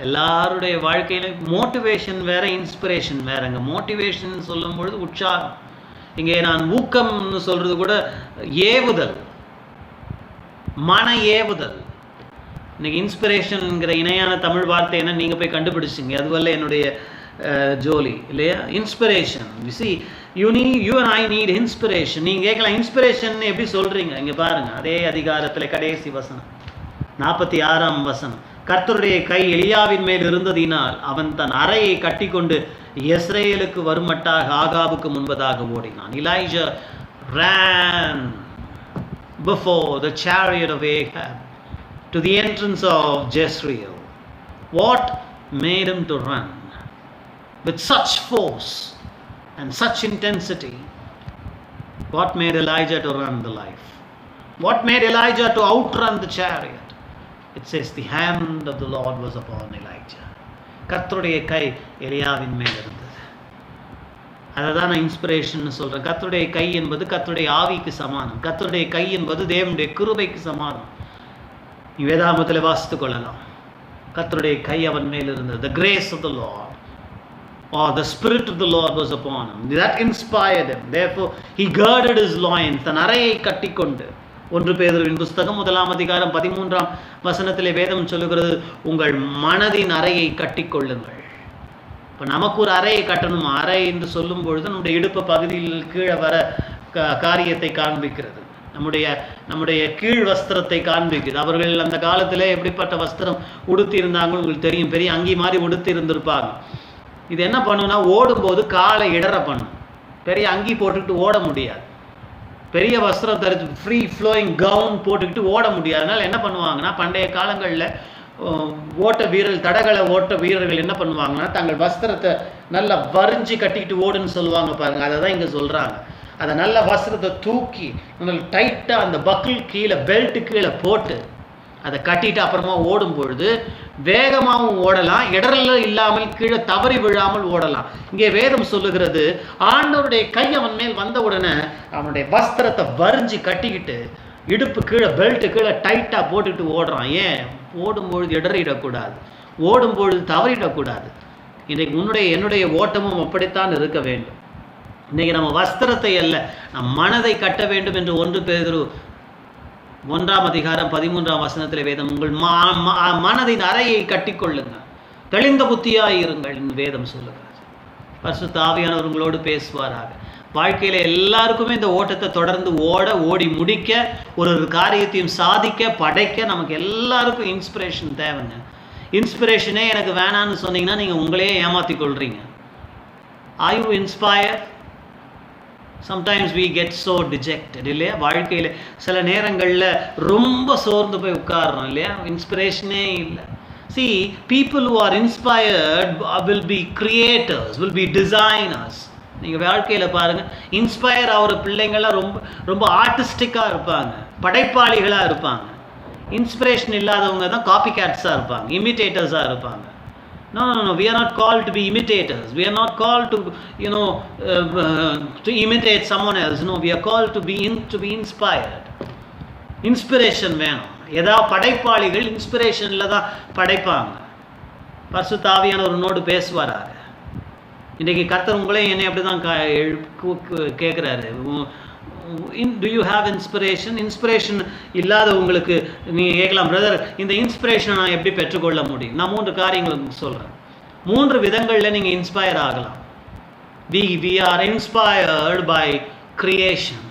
எல்லாருடைய வாழ்க்கையில மோட்டிவேஷன் வேற, இன்ஸ்பிரேஷன் வேறங்க. மோட்டிவேஷன் சொல்லும் பொழுது உற்சாகம். இங்கே நான் ஊக்கம்னு சொல்றது கூட ஏவுதல், மன ஏவுதல். இன்னைக்கு இன்ஸ்பிரேஷன்ங்கிற இணையான தமிழ் வார்த்தை என்ன நீங்கள் போய் கண்டுபிடிச்சிங்க, அதுவல்ல என்னுடைய ஜோலி இல்லையா? Inspiration. You and I need inspiration. நீங்கள் கேட்கலாம், இன்ஸ்பிரேஷன் எப்படி சொல்கிறீங்க? இங்கே பாருங்கள், அதே அதிகாரத்தில் கடைசி வசனம் 46ஆம் வசனம். கர்த்தருடைய கை எலியாவின் மேல் இருந்ததினால் அவன் தன் அறையை கட்டி கொண்டு இஸ்ரேலுக்கு வருமட்டாக ஆகாபுக்கு முன்பதாக ஓடினான். Elijah ran before the chariot of Ahab to the entrance of Jezreel. What made him to run with such force and such intensity? What made Elijah to run the life? What made Elijah to outrun the chariot? It says the hand of the Lord was upon Elijah. கர்த்தருடைய கை எலியாவின் மேல் இருந்தது. அதை தான் நான் inspiration சொல்கிறேன். கர்த்தருடைய கை என்பது கர்த்தருடைய ஆவிக்கு சமானம். கர்த்தருடைய கை என்பது தேவனுடைய கிருபைக்கு சமானம். நீ வேதாகமத்தில் வாசித்துக் கொள்ளலாம். கர்த்தருடைய கை அவன் மேல் இருந்தது. The grace of the Lord or the spirit of the Lord was upon him. That inspired him. Therefore he girded his loins. தன் அறையை கட்டிக்கொண்டு 1 பேதுருவின் புஸ்தகம் 1ஆம் அதிகாரம் 13ஆம் வசனத்திலே வேதம் சொல்லுகிறது, உங்கள் மனதின் அறையை கட்டிக்கொள்ளுங்கள். இப்போ நமக்கு ஒரு அறையை கட்டணும். அறை என்று சொல்லும் பொழுது நம்முடைய இடுப்பு பகுதியில் கீழே வர காரியத்தை காண்பிக்கிறது. நம்முடைய கீழ் வஸ்திரத்தை காண்பிக்குது. அவர்கள் அந்த காலத்தில் எப்படிப்பட்ட வஸ்திரம் உடுத்தி இருந்தாங்க உங்களுக்கு தெரியும். பெரிய அங்கி மாதிரி உடுத்தி இருந்திருப்பாங்க. இது என்ன பண்ணுன்னா, ஓடும்போது காலை இடற பண்ணும். பெரிய அங்கி போட்டுக்கிட்டு ஓட முடியாது. பெரிய வஸ்திரம் தரித்து ஃப்ரீ ஃப்ளோயிங் கவுன் போட்டுக்கிட்டு ஓட முடியாது. அதனால் என்ன பண்ணுவாங்கன்னா, பண்டைய காலங்களில் தடகள ஓட்ட வீரர்கள் என்ன பண்ணுவாங்கன்னா, தங்கள் வஸ்திரத்தை நல்லா வரிஞ்சு கட்டிக்கிட்டு ஓடுன்னு சொல்லுவாங்க பாருங்க. அதை தான் இங்கே சொல்கிறாங்க. அதை நல்ல வஸ்திரத்தை தூக்கி நல்லா டைட்டாக அந்த பக்கிள் கீழே பெல்ட்டு கீழே போட்டு அதை கட்டிட்டு அப்புறமா ஓடும் பொழுது வேகமாகவும் ஓடலாம், இடரல இல்லாமல் கீழே தவறி விழாமல் ஓடலாம். இங்கே வேதம் சொல்லுகிறது, ஆண்டவருடைய கை அவன் மேல் வந்த உடனே அவனுடைய வஸ்திரத்தை வரிஞ்சு கட்டிக்கிட்டு இடுப்பு கீழே பெல்ட்டு கீழே டைட்டாக போட்டுக்கிட்டு ஓடுறான். ஏன்? ஓடும்பொழுது இடறிடக்கூடாது, ஓடும்பொழுது தவறிடக்கூடாது. இன்றைக்கு என்னுடைய ஓட்டமும் அப்படித்தான் இருக்க வேண்டும். இன்றைக்கி நம்ம வஸ்திரத்தை அல்ல, நம் மனதை கட்ட வேண்டும் என்று 1 பேதுரு 1ஆம் அதிகாரம் 13ஆம் வசனத்தில் வேதம், உங்கள் மனதின் அறையை கட்டிக்கொள்ளுங்க, தெளிந்த புத்தியாய் இருங்கள் என்று வேதம் சொல்லுகிறது. பரிசுத்த ஆவியானவர் உங்களோடு பேசுவாராக. வாழ்க்கையில் எல்லாருக்குமே இந்த ஓட்டத்தை தொடர்ந்து ஓடி முடிக்க, ஒரு காரியத்தையும் சாதிக்க, படைக்க நமக்கு எல்லாருக்கும் இன்ஸ்பிரேஷன் தேவைங்க. இன்ஸ்பிரேஷனே எனக்கு வேணான்னு சொன்னீங்கன்னா நீங்கள் உங்களையே ஏமாற்றி கொள்றீங்க. Are you inspired? Sometimes we get so dejected இல்லையா? வாழ்க்கையில் சில நேரங்களில் ரொம்ப சோர்ந்து போய் உட்கார்றோம் இல்லையா? இன்ஸ்பிரேஷனே இல்லை. See, people who are inspired will be creators, will be designers. நீங்கள் வாழ்க்கையில் பாருங்கள், இன்ஸ்பயர் ஆகிற பிள்ளைங்கள்லாம் ரொம்ப ரொம்ப ஆர்டிஸ்டிக்காக இருப்பாங்க, படைப்பாளிகளாக இருப்பாங்க. இன்ஸ்பிரேஷன் இல்லாதவங்க தான் காப்பி கேட்ஸாக இருப்பாங்க, இமிட்டேட்டர்ஸாக இருப்பாங்க. No, we are not called to be imitators. We are not called to, to imitate someone else. No, we are called to be inspired. Inspiration வேணும். ஏதாவது படைப்பாளிகள் இன்ஸ்பிரேஷனில் தான் படைப்பாங்க. பரிசுத்த ஆவியானவரோடு பேசுவாராக. இன்றைக்கி கர்த்தர் உங்களையும் என்னை அப்படி தான் கேட்குறாரு. Do you have inspiration? Inspiration இல்லாத உங்களுக்கு நீங்கள் கேட்கலாம், பிரதர் இந்த இன்ஸ்பிரேஷனை நான் எப்படி பெற்றுக்கொள்ள முடியும்? நான் 3 காரியங்களுக்கு சொல்கிறேன். 3 விதங்களில் நீங்கள் இன்ஸ்பயர் ஆகலாம். We are inspired by creation.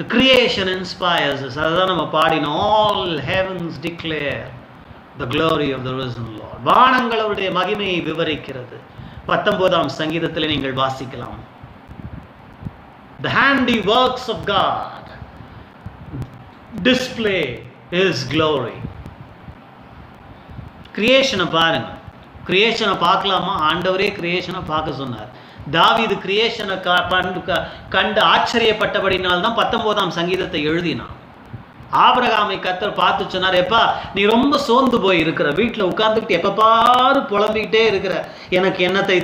The creation inspires us. அதுதான் நம்ம பாடினோம். All heavens declare the glory of the risen Lord. வானங்கள் அவருடைய மகிமையை விவரிக்கிறது. 19ஆம் சங்கீதத்தில் நீங்கள் வாசிக்கலாம். The handiworks of God display His glory. கிரியேஷனை பாருங்க. கிரியேஷனை பார்க்கலாமா? ஆண்டவரே கிரியேஷனை பார்க்க சொன்னார். தாவீது கிரியேஷனை கண்டு ஆச்சரியப்பட்டபடினால்தான் 19ஆம் சங்கீதத்தை எழுதினான். ஆபிரகாமை கர்த்தர் பார்த்து சொன்னார், எப்பா நீ ரொம்ப சோர்ந்து போய் இருக்கிற, வீட்டில் உட்கார்ந்துக்கிட்டு எப்போ பாரு புலம்பிக்கிட்டே இருக்கிற, எனக்கு என்னத்தை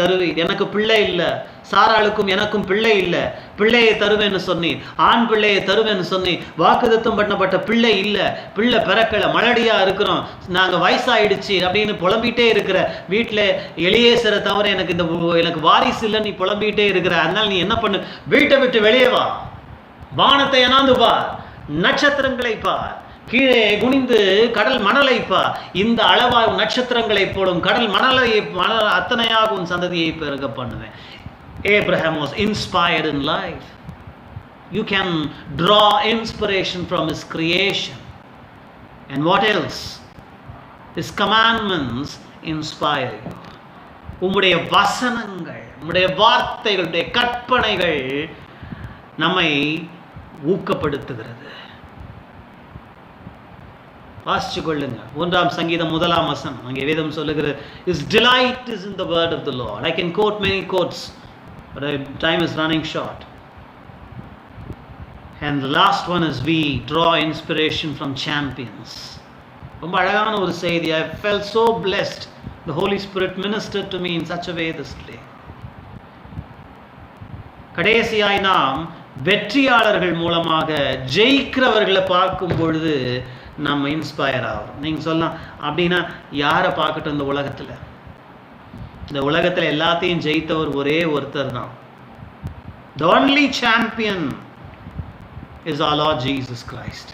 தருவி, எனக்கு பிள்ளை இல்லை, சாராளுக்கும் எனக்கும் பிள்ளை இல்லை, பிள்ளையை தருவேன்னு சொன்னி, ஆண் பிள்ளையை தருவேன்னு சொன்னி, வாக்குத்தத்தம் பண்ணப்பட்ட பிள்ளை இல்லை, பிள்ளை பிறக்கலை, மலடியா இருக்கிறோம், நாங்கள் வயசாயிடுச்சு அப்படின்னு புலம்பிகிட்டே இருக்கிற, வீட்டில் எலியேசரை தவிர எனக்கு வாரிசு இல்லை, நீ புலம்பிகிட்டே இருக்கிற. அதனால நீ என்ன பண்ணு, வீட்டை விட்டு வெளியே வா, வானத்தை அனாந்து பார், நட்சத்திரங்களை பார், கீழே குனிந்து கடல் மணலை பார், இந்த அளவாக நட்சத்திரங்களை போடும் கடல் மணல் அத்தனையாக உன் சந்ததியை பெருக பண்ணுவேன். Abraham was inspired in life. You can draw inspiration from his creation. And what else? His commandments inspire you. உம்முடைய வசனங்கள், உம்முடைய வார்த்தைகள், உம்முடைய கற்பனைகள் நம்மை ஊக்கப்படுத்துகிறது. வாசிச்சு கொள்ளுங்க. 1ஆம் சங்கீதம் 1ஆம் வசனம். அங்கே வேதம் சொல்லுகிறது, His delight is in the word of the Lord. I can quote many quotes, but time is running short. And the last one is, we draw inspiration from champions. ரொம்ப அழகான ஒரு செய்தி. I felt so blessed. The Holy Spirit ministered to me in such a way this day. கடைசியாய் நாம் வெற்றியாளர்கள் மூலமாக ஜெயிக்கிறவர்களை பார்க்கும் பொழுது நம்ம இன்ஸ்பயர் ஆகிறோம். நீங்கள் சொல்லலாம், அப்படின்னா யாரை பார்க்கட்டும்? இந்த உலகத்தில் எல்லாத்தையும் ஜெயித்தவர் ஒரே ஒருத்தர் தான். The only champion is our Lord Jesus Christ.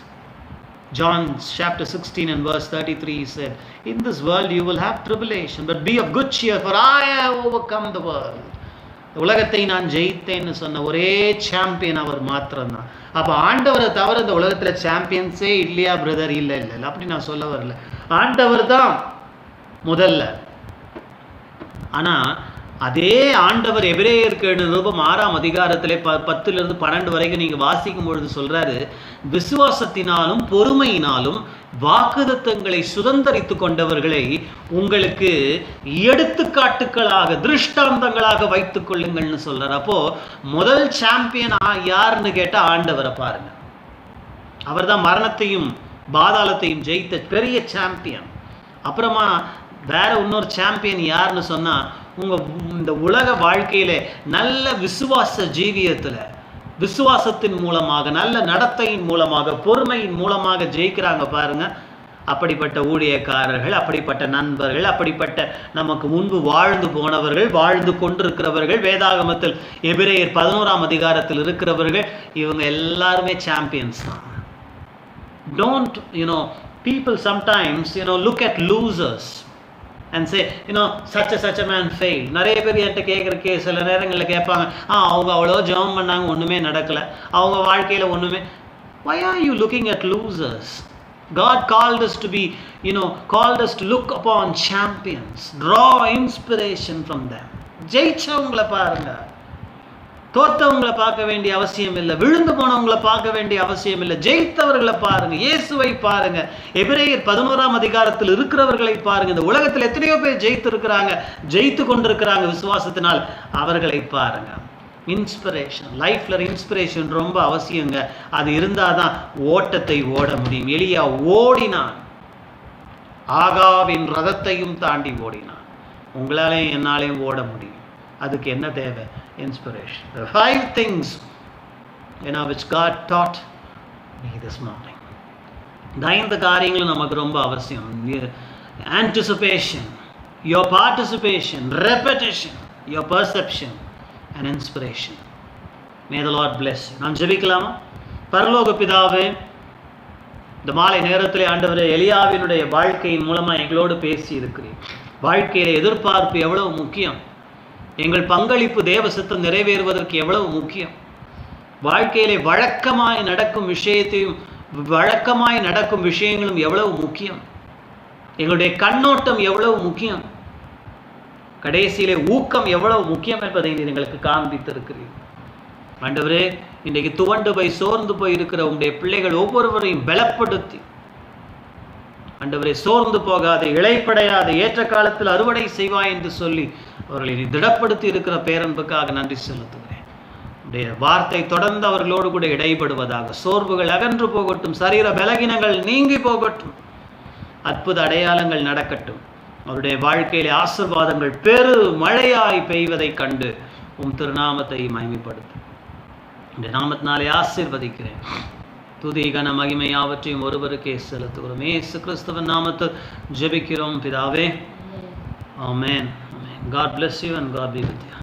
John chapter 16 and verse 33 he said, in this world you will have tribulation, but be of good cheer, for I have overcome the world. உலகத்தை நான் ஜெயித்தேன்னு சொன்ன ஒரே champion அவர் மாத்திரம்தான். அப்போ ஆண்டவரை தவிர இந்த உலகத்தில் சாம்பியன்ஸே இல்லையா பிரதர்? இல்லை இல்லை இல்லை, அப்படி நான் சொல்ல வரல. ஆண்டவர் தான் முதல்ல. ஆனால் அதே ஆண்டவர் எபிரேயருக்கு நிருபம் 6ஆம் அதிகாரத்திலே 10 to 12 வரைக்கும் நீங்கள் வாசிக்கும் பொழுது சொல்றாரு, விசுவாசத்தினாலும் பொறுமையினாலும் வாக்குதத்தங்களை சுதந்தரித்து கொண்டவர்களை உங்களுக்கு எடுத்துக்காட்டுகளாக திருஷ்டாந்தங்களாக வைத்துக் கொள்ளுங்கள்னு சொல்றாரு. அப்போ முதல் சாம்பியன் யாருன்னு கேட்டா ஆண்டவரை பாருங்க. அவர் தான் மரணத்தையும் பாதாளத்தையும் ஜெயித்த பெரிய சாம்பியன். அப்புறமா வேற இன்னொரு சாம்பியன் யாருன்னு சொன்னா, இந்த உலக வாழ்க்கையில நல்ல விசுவாச ஜீவியத்துல விசுவாசத்தின் மூலமாக நல்ல நடத்தையின் மூலமாக பொறுமையின் மூலமாக ஜெயிக்கிறாங்க பாருங்க. அப்படிப்பட்ட ஊழியக்காரர்கள், அப்படிப்பட்ட நண்பர்கள், அப்படிப்பட்ட நமக்கு முன்பு வாழ்ந்து போனவர்கள், வாழ்ந்து கொண்டிருக்கிறவர்கள், வேதாகமத்தில் எபிரேயர் 11ஆம் அதிகாரத்தில் இருக்கிறவர்கள், இவங்க எல்லாருமே சாம்பியன்ஸ் தான். Don't, people sometimes, look at losers and say, such a man failed. நிறைய பேர் என்கிட்ட கேட்குற சில நேரங்களில் கேட்பாங்க, அவங்க அவ்வளோ ஜெபம் பண்ணாங்க, ஒன்றுமே நடக்கலை, அவங்க வாழ்க்கையில் ஒன்றுமே. Why are you looking at losers? God called us to be, called us to look upon champions, draw inspiration from them. ஜெயிச்சவங்களை பாருங்க, தோத்தவங்களை பார்க்க வேண்டிய அவசியம் இல்லை, விழுந்து போனவங்களை பார்க்க வேண்டிய அவசியம் இல்லை, ஜெயித்தவர்களை பாருங்க, இயேசுவை பாருங்க, எபிரேயர் 11ஆம் அதிகாரத்தில் இருக்கிறவர்களை பாருங்க. இந்த உலகத்தில் எத்தனையோ பேர் ஜெயித்து இருக்கிறாங்க, ஜெயித்து கொண்டிருக்கிறாங்க விசுவாசத்தினால், அவர்களை பாருங்க. இன்ஸ்பிரேஷன், லைஃப்ல இன்ஸ்பிரேஷன் ரொம்ப அவசியங்க. அது இருந்தாதான் ஓட்டத்தை ஓட முடியும். எலியா ஓடினான், ஆகாவின் ரதத்தையும் தாண்டி ஓடினான். உங்களாலையும் என்னாலையும் ஓட முடியும். அதுக்கு என்ன தேவை? Inspiration. There are 5 things which God taught me this morning. இந்த 5 காரியங்களும் நமக்கு ரொம்ப அவசியம். Anticipation, your participation, repetition, your perception and inspiration. May the Lord bless you. நாம் ஜெபிக்கலாமா? பரலோக பிதாவே, இந்த மாலை நேரத்திலே ஆண்டவரே, எலியாவினுடைய வாழ்க்கையின் மூலமா எங்களோடு பேசி இருக்கிறீர். வாழ்க்கையில எதிர்பார்ப்பு எவ்வளவு முக்கியம், எங்கள் பங்களிப்பு தேவ சித்தம் நிறைவேறுவதற்கு எவ்வளவு முக்கியம், வாழ்க்கையிலே வழக்கமாய் நடக்கும் விஷயங்களும் எவ்வளவு முக்கியம், எங்களுடைய கண்ணோட்டம் எவ்வளவு முக்கியம், கடைசியிலே ஊக்கம் எவ்வளவு முக்கியம் என்பதை நீர் எங்களுக்கு காண்பித்திருக்கிறீர். ஆண்டவரே, இன்றைக்கு துவண்டு போய் சோர்ந்து போய் இருக்கிற உங்களுடைய பிள்ளைகள் ஒவ்வொருவரையும் பலப்படுத்தி, ஆண்டவரே, சோர்ந்து போகாத, இளைப்படையாத, ஏற்ற காலத்தில் அறுவடை செய்வாய் என்று சொல்லி அவர்களை திடப்படுத்தி இருக்கிற பேரன்புக்காக நன்றி செலுத்துகிறேன். உடைய வார்த்தை தொடர்ந்து அவர்களோடு கூட இடைபடுவதாக. சோர்வுகள் அகன்று போகட்டும், சரீர பலகீனங்கள் நீங்கி போகட்டும், அற்புத அடையாளங்கள் நடக்கட்டும். அவருடைய வாழ்க்கையிலே ஆசீர்வாதங்கள் பெரு மழையாய் பெய்வதை கண்டு உம் திருநாமத்தை மகிமைப்படுத்தும். இந்த நாமத்தினாலே ஆசீர்வதிக்கிறேன். துதி கன மகிமை யாவற்றையும் ஒருவருக்கே செலுத்துகிறோம். இயேசு கிறிஸ்துவின் நாமத்தில் ஜெபிக்கிறோம் பிதாவே. ஆமென். God bless you and God be with you.